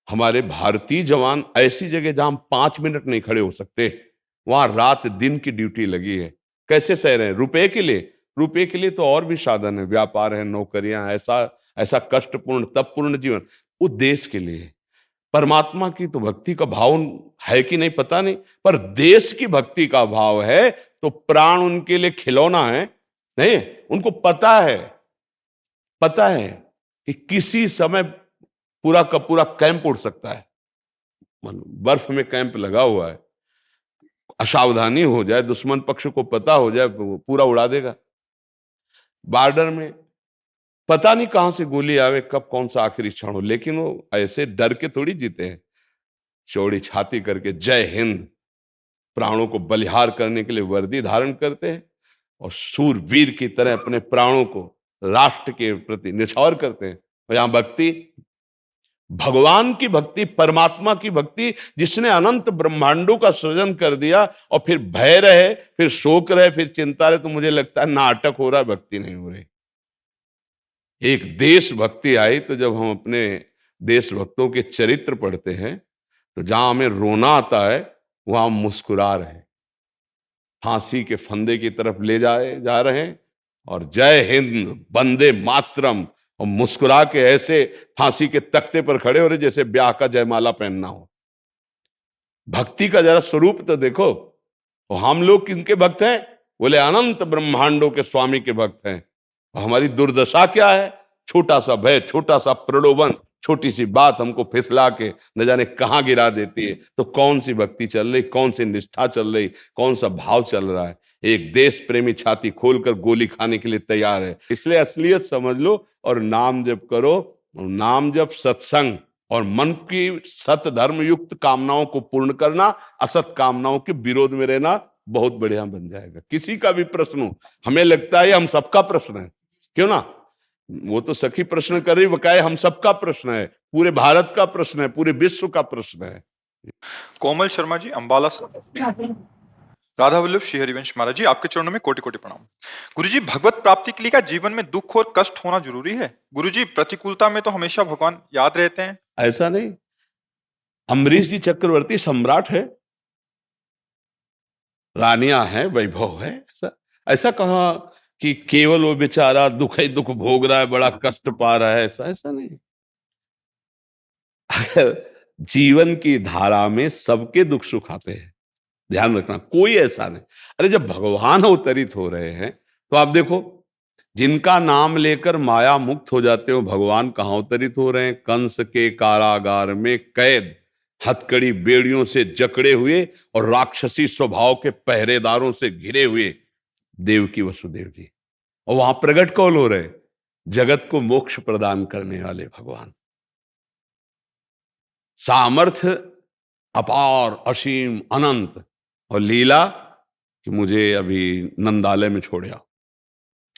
हमारे भारतीय जवान ऐसी जगह जहां 5 मिनट नहीं खड़े हो सकते, वहां रात दिन की ड्यूटी लगी है। कैसे सह रहे हैं? रुपए के लिए। रुपए के लिए तो और भी साधन है, व्यापार है, नौकरियां, ऐसा कष्टपूर्ण तपपूर्ण जीवन। वो देश के लिए। परमात्मा की तो भक्ति का भाव है कि नहीं पता नहीं, पर देश की भक्ति का भाव है तो प्राण उनके लिए खिलौना है नहीं। उनको पता है कि किसी समय पूरा का पूरा कैंप उड़ सकता है। बर्फ में कैंप लगा हुआ है, असावधानी हो जाए, दुश्मन पक्ष को पता हो जाए, पूरा उड़ा देगा। बॉर्डर में पता नहीं कहां से गोली आवे, कब कौन सा आखिरी क्षण हो, लेकिन वो ऐसे डर के थोड़ी जीते हैं। चौड़ी छाती करके जय हिंद, प्राणों को बलिहार करने के लिए वर्दी धारण करते हैं और सूरवीर की तरह अपने प्राणों को राष्ट्र के प्रति न्यौछावर करते हैं। और यहां भक्ति, भगवान की भक्ति, परमात्मा की भक्ति, जिसने अनंत ब्रह्मांडों का सृजन कर दिया, और फिर भय रहे, फिर शोक रहे, फिर चिंता रहे, तो मुझे लगता है नाटक हो रहा है, भक्ति नहीं हो रही। एक देशभक्ति आई तो जब हम अपने देशभक्तों के चरित्र पढ़ते हैं तो जहां हमें रोना आता है वहां हम मुस्कुरा रहे हैं, फांसी के फंदे की तरफ ले जा रहे हैं और जय हिंद वंदे मातरम और मुस्कुरा के ऐसे फांसी के तख्ते पर खड़े हो रहे जैसे ब्याह का जयमाला पहनना हो। भक्ति का जरा स्वरूप तो देखो। तो हम लोग किनके भक्त हैं? बोले अनंत ब्रह्मांडों के स्वामी के भक्त हैं। हमारी दुर्दशा क्या है? छोटा सा भय, छोटा सा प्रलोभन, छोटी सी बात हमको फिसला के न जाने कहां गिरा देती है। तो कौन सी भक्ति चल रही, कौन सी निष्ठा चल रही, कौन सा भाव चल रहा है? एक देश प्रेमी छाती खोलकर गोली खाने के लिए तैयार है। इसलिए असलियत समझ लो और नाम जप करो। नाम जप, सत्संग और मन की सत धर्म युक्त कामनाओं को पूर्ण करना, असत कामनाओं के विरोध में रहना, बहुत बढ़िया बन जाएगा। किसी का भी प्रश्न हो, हमें लगता है हम सबका प्रश्न है, क्यों ना? वो तो सखी प्रश्न कर रही, बकाए हम सबका प्रश्न है, पूरे भारत का प्रश्न है, पूरे विश्व का प्रश्न है। कोमल शर्मा जी अंबाला से। राधा वल्लभ श्री हरिवंश महाराज जी, आपके चरणों में कोटि कोटि प्रणाम। गुरुजी, भगवत प्राप्ति के लिए क्या जीवन में दुख और कष्ट होना जरूरी है? गुरुजी, प्रतिकूलता में तो हमेशा भगवान याद रहते हैं। ऐसा नहीं, अम्बरीश जी चक्रवर्ती सम्राट है, रानियां हैं, वैभव है। ऐसा कहा कि केवल वो बेचारा दुख ही दुख भोग रहा है, बड़ा कष्ट पा रहा है, ऐसा नहीं। जीवन की धारा में सबके दुख सुख आते हैं, ध्यान रखना, कोई ऐसा नहीं। अरे जब भगवान अवतरित हो रहे हैं तो आप देखो, जिनका नाम लेकर माया मुक्त हो जाते हो, भगवान कहां अवतरित हो रहे हैं? कंस के कारागार में कैद, हथकड़ी बेड़ियों से जकड़े हुए और राक्षसी स्वभाव के पहरेदारों से घिरे हुए देवकी वसुदेव जी। और वहां प्रकट कौन हो रहे? जगत को मोक्ष प्रदान करने वाले भगवान। सामर्थ्य अपार, असीम, अनंत, और लीला कि मुझे अभी नंदालय में छोड़ आओ,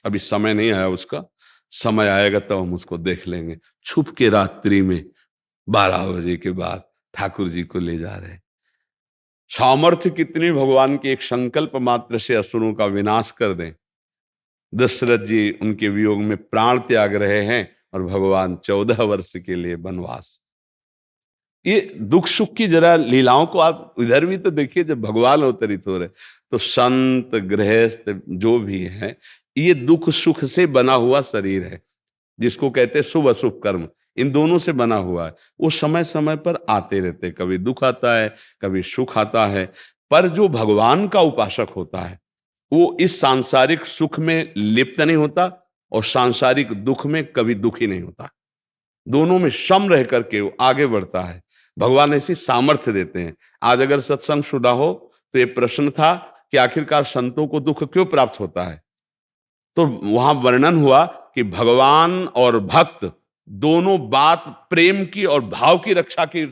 अभी समय नहीं आया उसका, समय आएगा तब हम उसको देख लेंगे। छुप के रात्रि में 12 बजे के बाद ठाकुर जी को ले जा रहे। सामर्थ्य कितनी भगवान के एक संकल्प मात्र से असुरों का विनाश कर दें। दशरथ जी उनके वियोग में प्राण त्याग रहे हैं और भगवान 14 वर्ष के लिए वनवास। ये दुख सुख की जरा लीलाओं को आप इधर भी तो देखिए। जब भगवान अवतरित हो रहे तो संत गृहस्थ जो भी है, ये दुख सुख से बना हुआ शरीर है, जिसको कहते हैं शुभ अशुभ कर्म, इन दोनों से बना हुआ है। वो समय समय पर आते रहते, कभी दुख आता है, कभी सुख आता है। पर जो भगवान का उपासक होता है वो इस सांसारिक सुख में लिप्त नहीं होता और सांसारिक दुख में कभी दुखी नहीं होता। दोनों में सम रह करके वो आगे बढ़ता है। भगवान ऐसी सामर्थ्य देते हैं। आज अगर सत्संग सुना हो तो ये प्रश्न था कि आखिरकार संतों को दुख क्यों प्राप्त होता है, तो वहां वर्णन हुआ कि भगवान और भक्त दोनों बात प्रेम की और भाव की रक्षा की,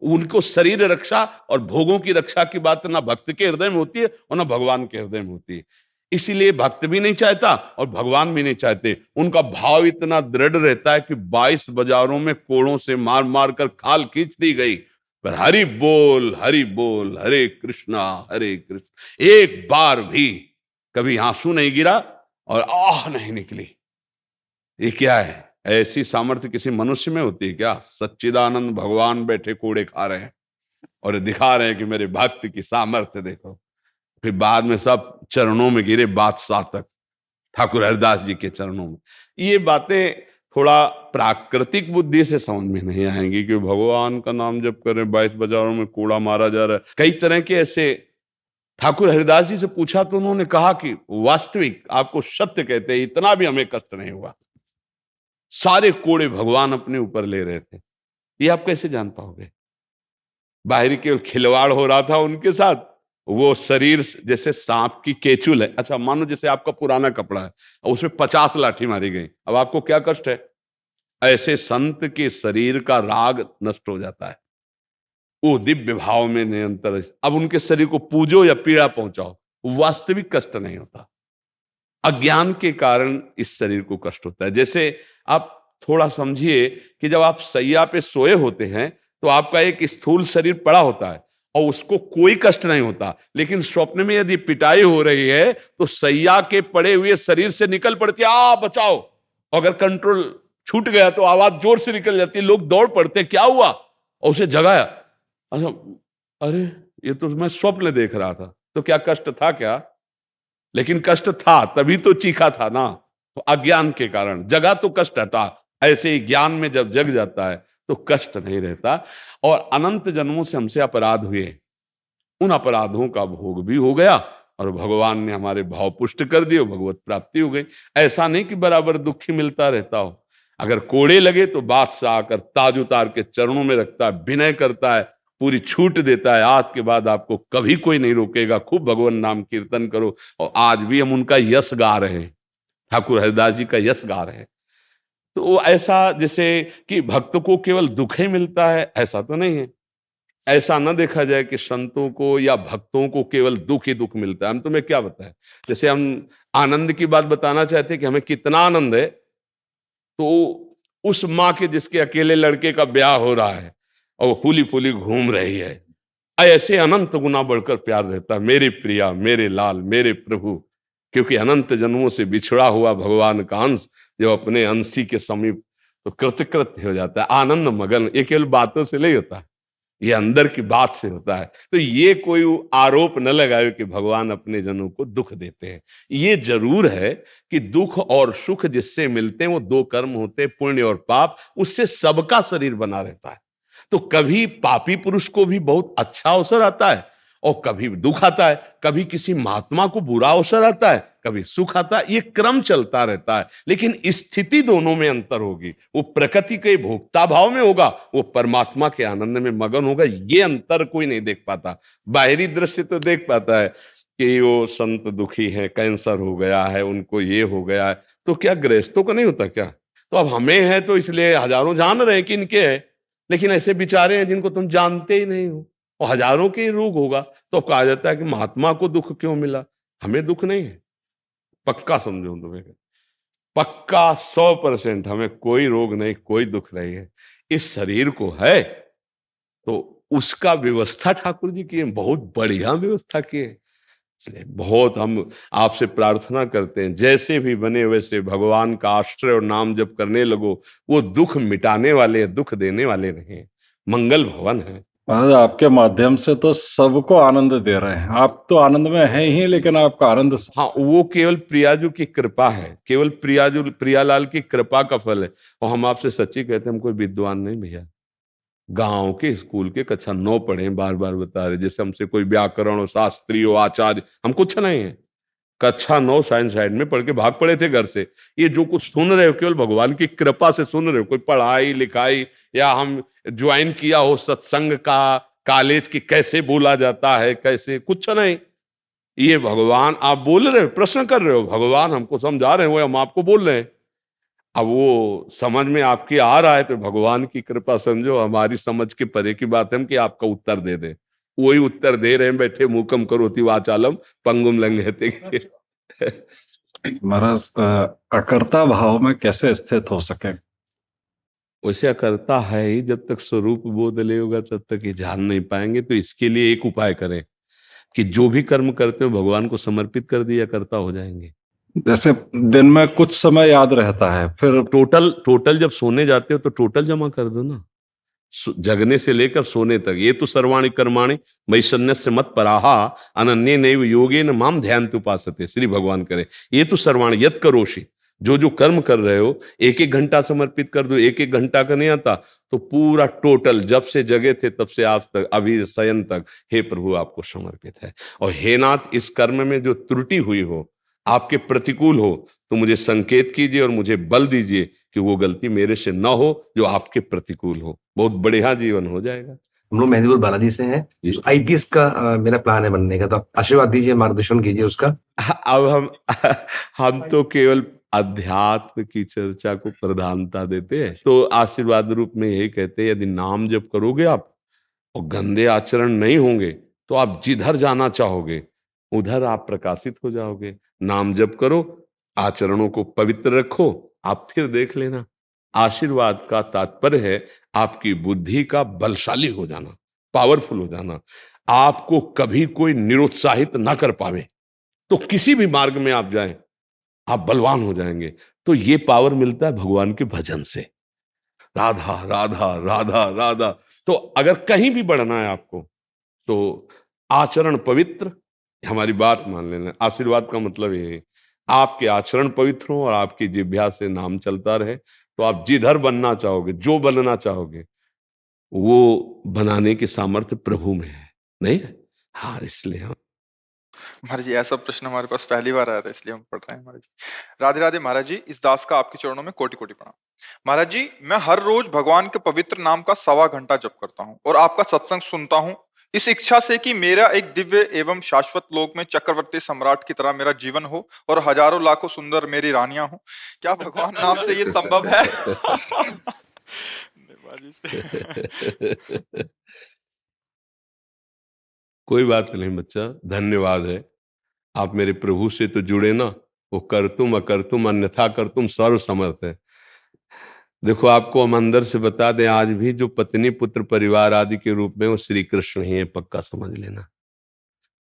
उनको शरीर रक्षा और भोगों की रक्षा की बात ना भक्त के हृदय में होती है और ना भगवान के हृदय में होती है। इसीलिए भक्त भी नहीं चाहता और भगवान भी नहीं चाहते। उनका भाव इतना दृढ़ रहता है कि 22 बाजारों में कोड़ों से मार मार कर खाल खींच दी गई, पर हरि बोल हरे कृष्णा, एक बार भी कभी आंसू नहीं गिरा और आह नहीं निकली। ये क्या है? ऐसी सामर्थ्य किसी मनुष्य में होती है क्या? सच्चिदानंद भगवान बैठे कोड़े खा रहे हैं और दिखा रहे हैं कि मेरे भक्त की सामर्थ्य देखो। फिर बाद में सब चरणों में गिरे, बादशाह तक, ठाकुर हरिदास जी के चरणों में। ये बातें थोड़ा प्राकृतिक बुद्धि से समझ में नहीं आएंगी कि भगवान का नाम जप कर रहे, 22 बाजारों में कूड़ा मारा जा रहा है, कई तरह के ऐसे। ठाकुर हरिदास जी से पूछा तो उन्होंने कहा कि वास्तविक आपको सत्य कहते हैं, इतना भी हमें कष्ट नहीं हुआ, सारे कोड़े भगवान अपने ऊपर ले रहे थे। ये आप कैसे जान पाओगे? बाहरी केवल खिलवाड़ हो रहा था उनके साथ। वो शरीर जैसे सांप की केचुल है। अच्छा, मानो जैसे आपका पुराना कपड़ा है और उसमें 50 लाठी मारी गई, अब आपको क्या कष्ट है? ऐसे संत के शरीर का राग नष्ट हो जाता है, वो दिव्य भाव में निरंतर। अब उनके शरीर को पूजो या पीड़ा पहुंचाओ, वास्तविक कष्ट नहीं होता। अज्ञान के कारण इस शरीर को कष्ट होता है। जैसे आप थोड़ा समझिए कि जब आप सैया पे सोए होते हैं तो आपका एक स्थूल शरीर पड़ा होता है और उसको कोई कष्ट नहीं होता, लेकिन स्वप्न में यदि पिटाई हो रही है तो सैया के पड़े हुए शरीर से निकल पड़ती है, आ बचाओ। अगर कंट्रोल छूट गया तो आवाज जोर से निकल जाती है, लोग दौड़ पड़ते, क्या हुआ, और उसे जगाया। अच्छा, अरे ये तो मैं स्वप्न देख रहा था, तो क्या कष्ट था क्या? लेकिन कष्ट था तभी तो चीखा था ना, तो अज्ञान के कारण जगा तो कष्ट था। ऐसे ही ज्ञान में जब जग जाता है तो कष्ट नहीं रहता। और अनंत जन्मों से हमसे अपराध हुए, उन अपराधों का भोग भी हो गया और भगवान ने हमारे भाव पुष्ट कर दिए, भगवत प्राप्ति हो गई। ऐसा नहीं कि बराबर दुखी मिलता रहता हो। अगर कोड़े लगे तो बादशाह आकर ताज उतार के चरणों में रखता है, विनय करता है, पूरी छूट देता है, आज के बाद आपको कभी कोई नहीं रोकेगा, खूब भगवान नाम कीर्तन करो। और आज भी हम उनका यश गा रहे हैं, ठाकुर हरिदास जी का यश गा रहे हैं। तो वो ऐसा जैसे कि भक्त को केवल दुख ही मिलता है, ऐसा तो नहीं है। ऐसा ना देखा जाए कि संतों को या भक्तों को केवल दुख ही दुख मिलता है। हम तुम्हें क्या बताएं, जैसे हम आनंद की बात बताना चाहते हैं कि हमें कितना आनंद है, तो उस माँ के जिसके अकेले लड़के का ब्याह हो रहा है और वो फूली फूली घूम रही है, ऐसे अनंत गुना बढ़कर प्यार रहता है, मेरे प्रिया, मेरे लाल, मेरे प्रभु। क्योंकि अनंत जन्मों से बिछड़ा हुआ भगवान का अंश जब अपने अंशी के समीप, तो कृतकृत्य हो जाता है, आनंद मगन। ये केवल बातों से नहीं होता, ये अंदर की बात से होता है। तो ये कोई आरोप न लगाए कि भगवान अपने जनों को दुख देते हैं। ये जरूर है कि दुख और सुख जिससे मिलते हैं वो दो कर्म होते हैं, पुण्य और पाप। उससे सबका शरीर बना रहता है। तो कभी पापी पुरुष को भी बहुत अच्छा अवसर आता है और कभी दुख आता है, कभी किसी महात्मा को बुरा अवसर आता है, कभी सुख आता है। ये क्रम चलता रहता है, लेकिन स्थिति दोनों में अंतर होगी। वो प्रकृति के भोक्ता भाव में होगा, वो परमात्मा के आनंद में मगन होगा। ये अंतर कोई नहीं देख पाता। बाहरी दृश्य तो देख पाता है कि वो संत दुखी है, कैंसर हो गया है, उनको ये हो गया है, तो क्या गृहस्थों को नहीं होता क्या? तो अब हमें है तो इसलिए हजारों जान रहे हैं कि इनके है, लेकिन ऐसे बेचारे हैं जिनको तुम जानते ही नहीं हो और हजारों के ही रोग होगा। तो कहा जाता है कि महात्मा को दुख क्यों मिला, हमें दुख नहीं है। पक्का समझो तुम्हें, पक्का 100% हमें कोई रोग नहीं, कोई दुख नहीं है। इस शरीर को है तो उसका व्यवस्था ठाकुर जी की है, बहुत बढ़िया व्यवस्था की है। इसलिए बहुत हम आपसे प्रार्थना करते हैं, जैसे भी बने वैसे भगवान का आश्रय और नाम जप करने लगो। वो दुख मिटाने वाले, दुख देने वाले नहीं, मंगल भवन है। महाराज आपके माध्यम से तो सबको आनंद दे रहे हैं। आप तो आनंद में हैं ही, लेकिन आपका आनंद हाँ, वो केवल प्रियाजू की कृपा है, केवल प्रियालाल की कृपा का फल है। और हम आपसे सच्ची कहते हैं, हम कोई विद्वान नहीं भैया, गांव के स्कूल के कक्षा 9 पढ़े, बार बार बता रहे। जैसे हमसे कोई व्याकरण और शास्त्री और आचार्य, हम कुछ नहीं है। कक्षा 9 साइंस साइड में पढ़ के भाग पड़े थे घर से। ये जो कुछ सुन रहे हो केवल भगवान की कृपा से सुन रहे हो। कोई पढ़ाई लिखाई या हम ज्वाइन किया हो सत्संग का, कॉलेज की कैसे बोला जाता है, कैसे, कुछ नहीं। ये भगवान आप बोल रहे हो, प्रश्न कर रहे हो, भगवान हमको समझा रहे हो, हम आपको बोल रहे हैं। अब वो समझ में आपके आ रहा है तो भगवान की कृपा समझो। हमारी समझ के परे की बात है हम कि आपका उत्तर दे दे। वही उत्तर दे रहे हैं, बैठे मूकम करोति वाचालम पंगुम लंघयते। महाराज अकर्ता भाव में कैसे स्थित हो सके? वैसे करता है ही, जब तक स्वरूप बोध ले होगा तब तक ये जान नहीं पाएंगे। तो इसके लिए एक उपाय करें कि जो भी कर्म करते हो भगवान को समर्पित कर दिया, करता हो जाएंगे। जैसे दिन में कुछ समय याद रहता है, फिर टोटल जब सोने जाते हो तो टोटल जमा कर दो ना, जगने से लेकर सोने तक। ये तो सर्वाणि कर्माणि मयि सन्न्यस्य मत पराहा अनन्ये नैव योगेन माम ध्यान उपासते, श्री भगवान करे। ये तो सर्वाणि यत करोषि, जो जो कर्म कर रहे हो 1-1 घंटा समर्पित कर दो। 1-1 घंटा का नहीं आता तो पूरा टोटल, जब से जगे थे तब से आज तक, अभी शयन तक, हे प्रभु आपको समर्पित है। और हे नाथ, इस कर्म में जो त्रुटि हुई हो, आपके प्रतिकूल हो, तो मुझे संकेत कीजिए और मुझे बल दीजिए कि वो गलती मेरे से न हो जो आपके प्रतिकूल हो। बहुत बढ़िया जीवन हो जाएगा। हम लोग मेहंदीपुर बालाजी से हैं। आईपीएस का मेरा प्लान है बनने का, तो आप आशीर्वाद दीजिए, मार्गदर्शन कीजिए उसका। अब हम तो केवल अध्यात्म की चर्चा को प्रधानता देते हैं। तो आशीर्वाद रूप में यही कहते हैं, यदि नाम जप करोगे आप और गंदे आचरण नहीं होंगे तो आप जिधर जाना चाहोगे उधर आप प्रकाशित हो जाओगे। नाम जप करो, आचरणों को पवित्र रखो, आप फिर देख लेना। आशीर्वाद का तात्पर्य है आपकी बुद्धि का बलशाली हो जाना, पावरफुल हो जाना। आपको कभी कोई निरुत्साहित ना कर पावे, तो किसी भी मार्ग में आप जाएं आप बलवान हो जाएंगे। तो ये पावर मिलता है भगवान के भजन से। राधा राधा राधा राधा, तो अगर कहीं भी बढ़ना है आपको तो आचरण पवित्र, हमारी बात मान लेना। आशीर्वाद का मतलब ये है आपके आचरण पवित्र हो और आपकी जिह्वा से नाम चलता रहे, तो आप जिधर बनना चाहोगे, जो बनना चाहोगे, वो बनाने की सामर्थ्य प्रभु में है, नहीं है? हाँ, इसलिए हाँ। महाराज जी, ऐसा प्रश्न हमारे पास पहली बार आया था, इसलिए हम पढ़ रहे हैं। महाराज जी, राधे राधे। महाराज जी, इस दास का आपके चरणों में कोटि कोटि प्रणाम। महाराज जी, मैं हर रोज भगवान के पवित्र नाम का 1.25 घंटा जप करता हूँ और आपका सत्संग सुनता हूँ, इस इच्छा से कि मेरा एक दिव्य एवं शाश्वत लोक में चक्रवर्ती सम्राट की तरह मेरा जीवन हो और हजारों लाखों सुंदर मेरी रानियां हो। क्या भगवान नाम से ये संभव है? कोई बात नहीं बच्चा, धन्यवाद है। आप मेरे प्रभु से तो जुड़े ना, वो करतुम अकर्तुम अन्यथा करतुम सर्व समर्थ है। देखो, आपको हम अंदर से बता दें, आज भी जो पत्नी पुत्र परिवार आदि के रूप में वो श्री कृष्ण ही है, पक्का समझ लेना।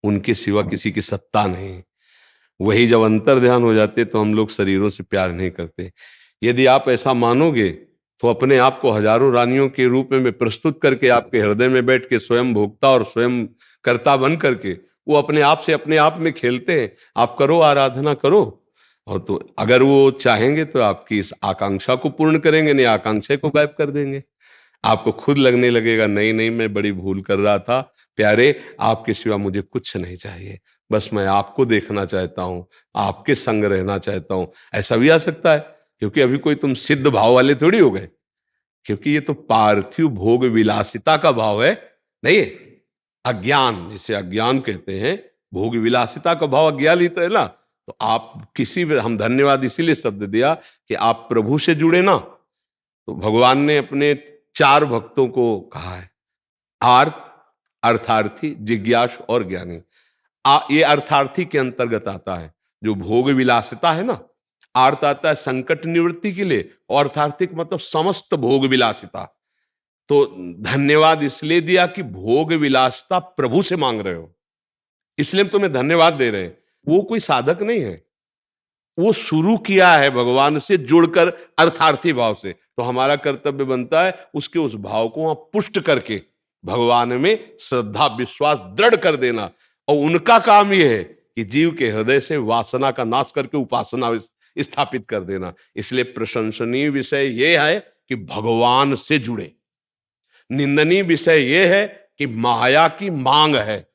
उनके सिवा किसी की सत्ता नहीं। वही जब अंतर ध्यान हो जाते तो हम लोग शरीरों से प्यार नहीं करते। यदि आप ऐसा मानोगे तो अपने आप को हजारों रानियों के रूप में प्रस्तुत करके आपके हृदय में बैठ के स्वयं भोक्ता और स्वयं कर्ता बन करके वो अपने आप में खेलते हैं। आप करो, आराधना करो, और तो अगर वो चाहेंगे तो आपकी इस आकांक्षा को पूर्ण करेंगे, नहीं आकांक्षा को गायब कर देंगे। आपको खुद लगने लगेगा नहीं नहीं, मैं बड़ी भूल कर रहा था। प्यारे, आपके सिवा मुझे कुछ नहीं चाहिए, बस मैं आपको देखना चाहता हूं, आपके संग रहना चाहता हूं। ऐसा भी आ सकता है, क्योंकि अभी कोई तुम सिद्ध भाव वाले थोड़ी हो गए, क्योंकि ये तो पार्थिव भोग विलासिता का भाव है, नहीं है? अज्ञान, जिसे अज्ञान कहते हैं, भोग विलासिता का भाव अज्ञान ही तो है ना। तो आप किसी भी, हम धन्यवाद इसीलिए शब्द दिया कि आप प्रभु से जुड़े ना। तो भगवान ने अपने 4 भक्तों को कहा है, आर्त, अर्थार्थी, जिज्ञासु और ज्ञानी। ये अर्थार्थी के अंतर्गत आता है। जो भोग विलासिता है ना, आर्त आता है संकट निवृत्ति के लिए, और अर्थार्थिक मतलब समस्त भोग विलासिता। तो धन्यवाद इसलिए दिया कि भोग विलासिता प्रभु से मांग रहे हो, इसलिए हम तुम्हें धन्यवाद दे रहे हैं। वो कोई साधक नहीं है, वो शुरू किया है भगवान से जुड़कर अर्थार्थी भाव से। तो हमारा कर्तव्य बनता है उसके उस भाव को वहां पुष्ट करके भगवान में श्रद्धा विश्वास दृढ़ कर देना। और उनका काम यह है कि जीव के हृदय से वासना का नाश करके उपासना स्थापित कर देना। इसलिए प्रशंसनीय विषय यह है कि भगवान से जुड़े, निंदनीय विषय यह है कि माया की मांग है।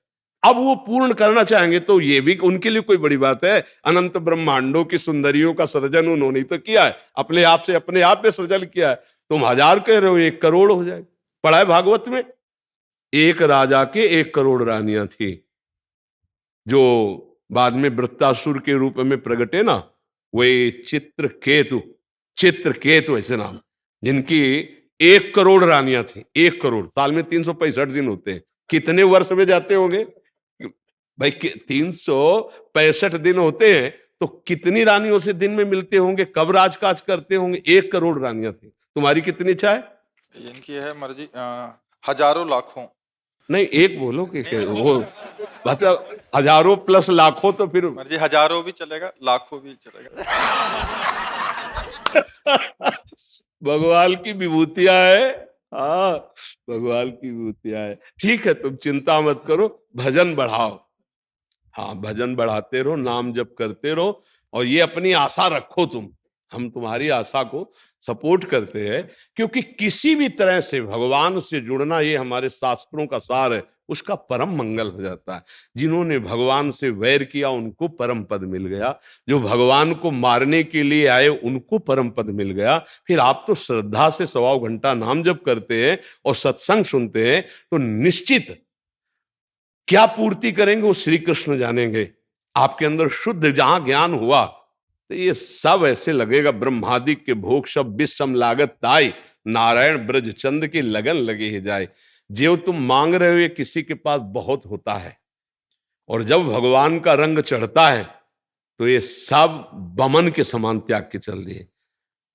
अब वो पूर्ण करना चाहेंगे तो ये भी उनके लिए कोई बड़ी बात है। अनंत ब्रह्मांडों की सुंदरियों का सृजन उन्होंने तो किया है, अपने आप से अपने आप में सृजन किया है। तुम 1000 कह रहे हो, 1 करोड़ हो जाए। पढ़ा है भागवत में, एक राजा के 1 करोड़ रानियां थी, जो बाद में वृत्तासुर के रूप में प्रगटे ना, वे चित्रकेतु ऐसे नाम, जिनकी 1 करोड़ रानियां थी। 1 करोड़, साल में 365 दिन होते हैं, कितने वर्ष में जाते होंगे भाई? 365 दिन होते हैं, तो कितनी रानियों से दिन में मिलते होंगे, कब राजकाज करते होंगे? 1 करोड़ रानियां थी। तुम्हारी कितनी इच्छा है? इनकी है मर्जी हजारों लाखों। नहीं, एक बोलो कि वो मतलब हजारों प्लस लाखों, तो फिर मर्जी हजारों भी चलेगा, लाखों भी चलेगा। भगवान की विभूतियां है। हाँ, भगवान की विभूतियां है। ठीक है, तुम चिंता मत करो, भजन बढ़ाओ। हाँ, भजन बढ़ाते रहो, नाम जप करते रहो, और ये अपनी आशा रखो तुम। हम तुम्हारी आशा को सपोर्ट करते हैं, क्योंकि किसी भी तरह से भगवान से जुड़ना, ये हमारे शास्त्रों का सार है, उसका परम मंगल हो जाता है। जिन्होंने भगवान से वैर किया उनको परम पद मिल गया, जो भगवान को मारने के लिए आए उनको परम पद मिल गया। फिर आप तो श्रद्धा से 1.25 घंटा नाम जप करते हैं और सत्संग सुनते हैं, तो निश्चित क्या पूर्ति करेंगे वो श्री कृष्ण जानेंगे। आपके अंदर शुद्ध जहां ज्ञान हुआ तो ये सब ऐसे लगेगा, ब्रह्मादिक के भोग सब विषम लागत ताई, नारायण ब्रज चंद की लगन लगे ही जाए। जो तुम मांग रहे हो ये किसी के पास बहुत होता है, और जब भगवान का रंग चढ़ता है तो ये सब बमन के समान त्याग के चल दिए।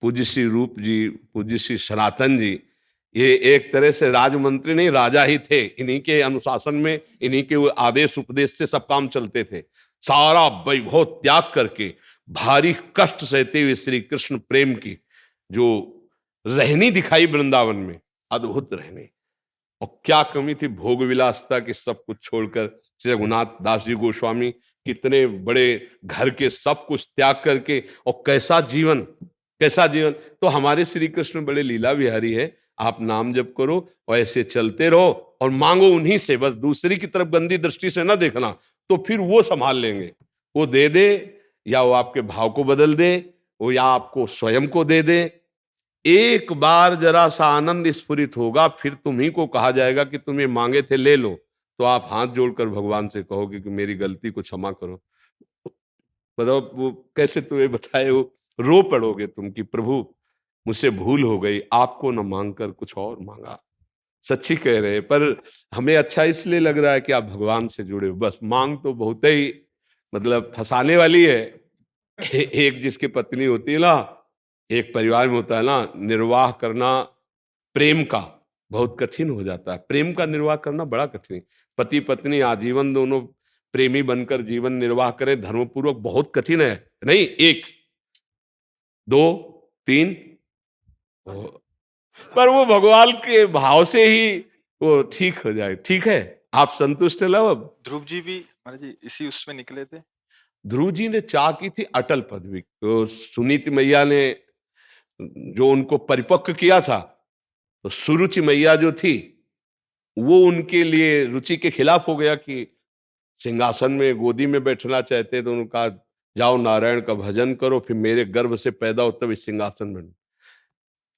पूज्य श्री रूप जी, पूज्य श्री सनातन जी, ये एक तरह से राजमंत्री नहीं, राजा ही थे। इन्हीं के अनुशासन में, इन्हीं के आदेश उपदेश से सब काम चलते थे। सारा वैभव त्याग करके भारी कष्ट सहते हुए श्री कृष्ण प्रेम की जो रहनी दिखाई वृंदावन में, अद्भुत रहनी। और क्या कमी थी भोग विलासता की, सब कुछ छोड़कर श्री रघुनाथ दास जी गोस्वामी कितने बड़े घर के सब कुछ त्याग करके, और कैसा जीवन, कैसा जीवन। तो हमारे श्री कृष्ण बड़े लीला विहारी है। आप नाम जप करो और ऐसे चलते रहो और मांगो उन्हीं से, बस दूसरी की तरफ गंदी दृष्टि से ना देखना, तो फिर वो संभाल लेंगे। वो दे दे या वो आपके भाव को बदल दे, वो या आपको स्वयं को दे दे। एक बार जरा सा आनंद स्फुरित होगा, फिर तुम्ही को कहा जाएगा कि तुम्हें मांगे थे ले लो, तो आप हाथ जोड़कर भगवान से कहोगे कि मेरी गलती को क्षमा करो। बताओ वो कैसे तुम्हें बताए, वो रो पड़ोगे तुम कि प्रभु मुझसे भूल हो गई, आपको न मांगकर कुछ और मांगा। सच्ची कह रहे हैं, पर हमें अच्छा इसलिए लग रहा है कि आप भगवान से जुड़े हो। बस मांग तो बहुत ही मतलब फंसाने वाली है। एक जिसकी पत्नी होती है ना, एक परिवार में होता है ना, निर्वाह करना प्रेम का बहुत कठिन हो जाता है। प्रेम का निर्वाह करना बड़ा कठिन। पति पत्नी आजीवन दोनों प्रेमी बनकर जीवन निर्वाह करें धर्मपूर्वक, बहुत कठिन है। नहीं, एक दो तीन, पर वो भगवान के भाव से ही वो ठीक हो जाए। ठीक है, आप संतुष्ट है लव? अब ध्रुव जी भी महाराज जी इसी उसमें निकले थे। ध्रुव जी ने चाह की थी अटल पदवी, तो सुनीति मैया ने जो उनको परिपक्व किया था, तो सुरुचि मैया जो थी वो उनके लिए रुचि के खिलाफ हो गया कि सिंहासन में गोदी में बैठना चाहते, तो उन्होंने कहा जाओ नारायण का भजन करो, फिर मेरे गर्भ से पैदा हो तब इस सिंहासन में।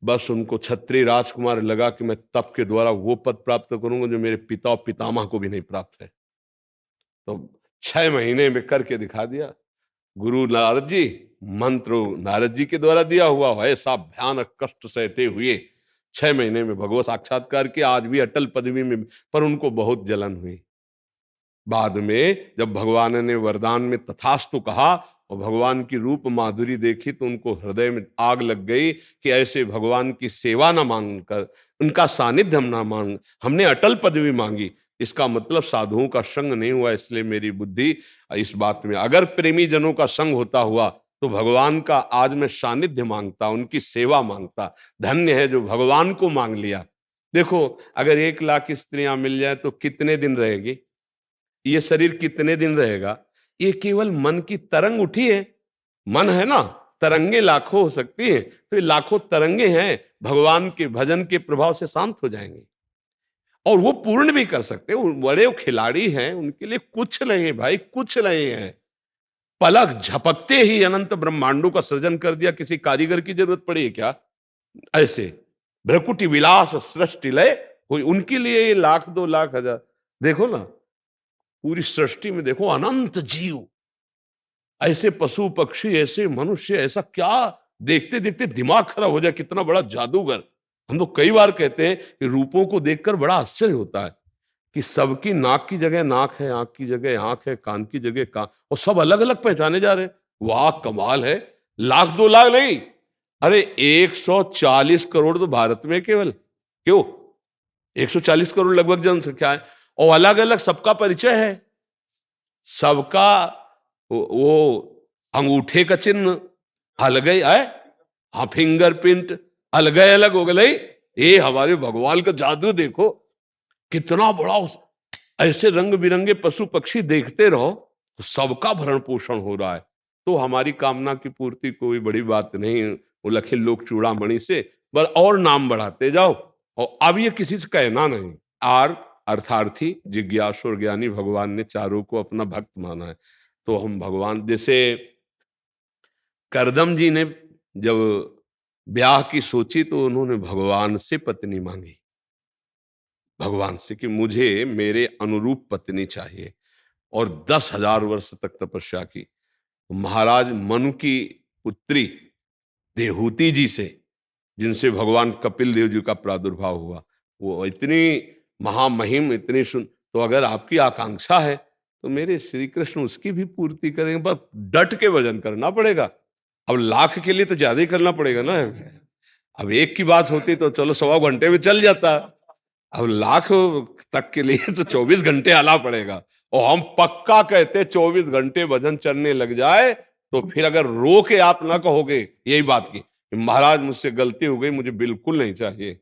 बस उनको क्षत्रिय राजकुमार लगा कि मैं तप के द्वारा वो पद प्राप्त करूंगा जो मेरे पिता और पितामह को भी नहीं प्राप्त है। तो 6 महीने में करके दिखा दिया। गुरु नारद जी, मंत्र नारद जी के द्वारा दिया हुआ है, ऐसा भयानक कष्ट सहते हुए 6 महीने में भगवत साक्षात्कार किया। आज भी अटल पदवी में, पर उनको बहुत जलन हुई। बाद में जब भगवान ने वरदान में तथास्तु कहा और भगवान की रूप माधुरी देखी, तो उनको हृदय में आग लग गई कि ऐसे भगवान की सेवा ना मांगकर, उनका सानिध्य हम ना मांग, हमने अटल पदवी मांगी, इसका मतलब साधुओं का संग नहीं हुआ। इसलिए मेरी बुद्धि इस बात में, अगर प्रेमी जनों का संग होता हुआ तो भगवान का आज मैं सानिध्य मांगता, उनकी सेवा मांगता। धन्य है जो भगवान को मांग लिया। देखो, अगर 1 लाख स्त्रियां मिल जाए तो कितने दिन रहेगी ये शरीर, कितने दिन रहेगा? ये केवल मन की तरंग उठी है। मन है ना, तरंगे लाखों हो सकती हैं, तो ये लाखों तरंगे हैं, भगवान के भजन के प्रभाव से शांत हो जाएंगे और वो पूर्ण भी कर सकते हैं। वो बड़े खिलाड़ी हैं, उनके लिए कुछ नहीं है भाई, कुछ नहीं है। पलक झपकते ही अनंत ब्रह्मांडों का सृजन कर दिया। किसी कारीगर की जरूरत पड़ी है क्या? ऐसे भ्रकुटी विलास सृष्टि लय कोई, उनके लिए 1 लाख 2 लाख हजार। देखो ना, पूरी सृष्टि में देखो अनंत जीव, ऐसे पशु पक्षी, ऐसे मनुष्य, ऐसा क्या देखते देखते दिमाग खराब हो जाए। कितना बड़ा जादूगर। हम तो कई बार कहते हैं कि रूपों को देखकर बड़ा आश्चर्य होता है कि सबकी नाक की जगह नाक है, आंख की जगह आंख है, कान की जगह कान, और सब अलग अलग पहचाने जा रहे हैं। वाह कमाल है। 1 लाख 2 लाख नहीं, अरे 140 करोड़ तो भारत में केवल, क्यों 140 करोड़ लगभग जनसंख्या है, और अलग अलग सबका परिचय है। सबका वो अंगूठे का चिन्ह अलग है, हाँ फिंगरप्रिंट अलग अलग हो गए। ये हमारे भगवान का जादू देखो कितना बड़ा। ऐसे रंग बिरंगे पशु पक्षी देखते रहो तो सबका भरण पोषण हो रहा है। तो हमारी कामना की पूर्ति कोई बड़ी बात नहीं। वो लखे लोग चूड़ामणि से बस और नाम बढ़ाते जाओ। और अब ये किसी से कहना नहीं। अर्थार्थी जिज्ञासु और ज्ञानी भगवान ने चारों को अपना भक्त माना है। तो हम भगवान, जैसे करदम जी ने जब ब्याह की सोची तो उन्होंने भगवान से पत्नी मांगी, भगवान से कि मुझे मेरे अनुरूप पत्नी चाहिए, और 10,000 वर्ष तक तपस्या की। महाराज मनु की पुत्री देहूति जी से, जिनसे भगवान कपिल देव जी का प्रादुर्भाव हुआ, वो इतनी महामहिम, इतनी तो अगर आपकी आकांक्षा है तो मेरे श्री कृष्ण उसकी भी पूर्ति करेंगे। बस डट के भजन करना पड़ेगा। अब 1 लाख के लिए तो ज्यादा ही करना पड़ेगा ना। अब 1 की बात होती तो चलो 1.25 घंटे में चल जाता। अब 1 लाख तक के लिए तो 24 घंटे आना पड़ेगा। और हम पक्का कहते 24 घंटे भजन चलने लग जाए तो फिर अगर रो के आप ना कहोगे यही बात की महाराज मुझसे गलती हो गई, मुझे बिल्कुल नहीं चाहिए,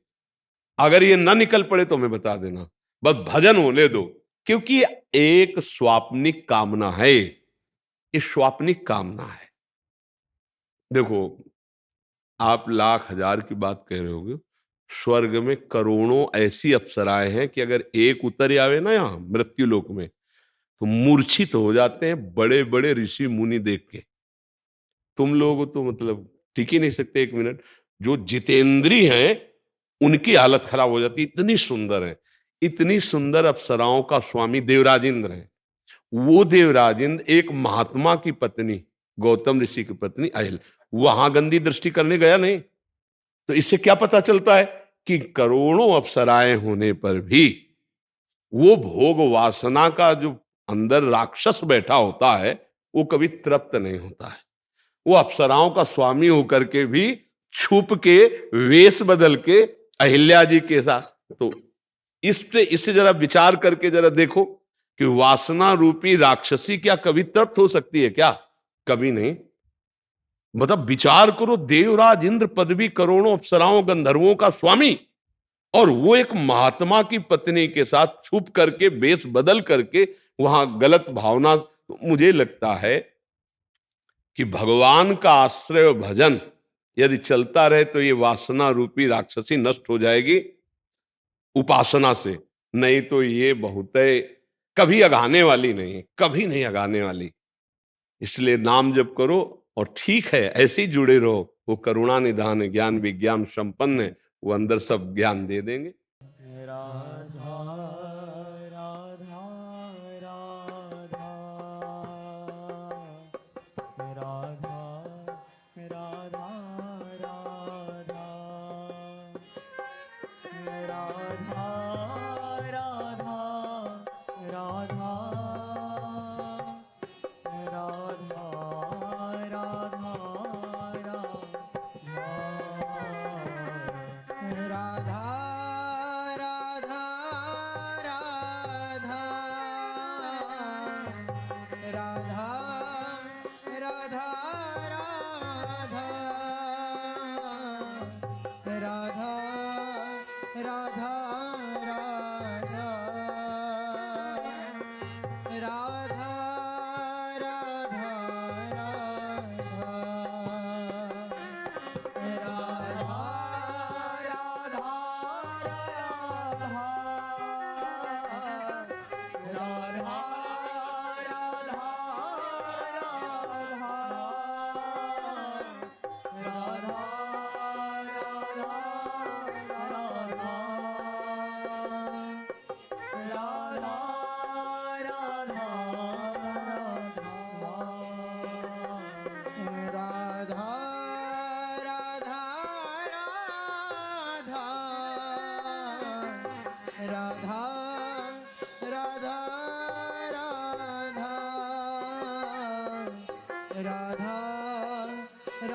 अगर ये ना निकल पड़े तो हमें बता देना, बस भजन होने दो, क्योंकि एक स्वाप्निक कामना है, ये स्वाप्निक कामना है। देखो, आप लाख हजार की बात कह रहे होगे, स्वर्ग में करोड़ों ऐसी अप्सराएं हैं कि अगर एक उतर आवे ना यहां मृत्यु लोक में, तो मूर्छित हो जाते हैं बड़े बड़े ऋषि मुनि देख के। तुम लोग तो मतलब टिक ही नहीं सकते एक मिनट। जो जितेंद्री हैं उनकी हालत खराब हो जाती, इतनी सुंदर है। इतनी सुंदर अप्सराओं का स्वामी देवराजेंद्र है। वो देवराजेंद्र एक महात्मा की पत्नी, गौतम ऋषि की पत्नी अहिल, वहां गंदी दृष्टि करने गया नहीं। तो इससे क्या पता चलता है कि करोड़ों अप्सराएं होने पर भी वो भोग वासना का जो अंदर राक्षस बैठा होता है वो कभी तृप्त नहीं होता है। वो अप्सराओं का स्वामी होकर के भी छुप के वेश बदल के अहिल्या जी के साथ, तो इस पे इससे जरा विचार करके जरा देखो कि वासना रूपी राक्षसी क्या कभी तृप्त हो सकती है क्या? कभी नहीं। मतलब विचार करो, देवराज इंद्र पदवी, करोड़ों अप्सराओं गंधर्वों का स्वामी, और वो एक महात्मा की पत्नी के साथ छुप करके वेश बदल करके वहां गलत भावना। मुझे लगता है कि भगवान का आश्रय और भजन यदि चलता रहे तो ये वासना रूपी राक्षसी नष्ट हो जाएगी उपासना से, नहीं तो ये बहुत कभी अगाने वाली नहीं, कभी नहीं अगाने वाली। इसलिए नाम जप करो और ठीक है ऐसे ही जुड़े रहो। वो करुणा निधान ज्ञान विज्ञान संपन्न है, वो अंदर सब ज्ञान दे देंगे। राधा राधा राधा राधा राधा राधा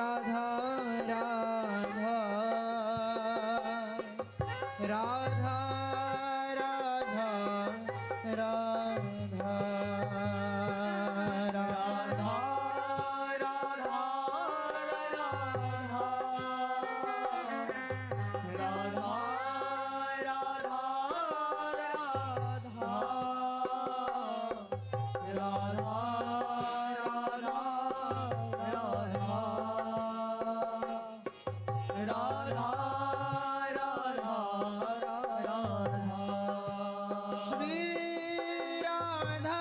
राधा राधा राधा श्री राधा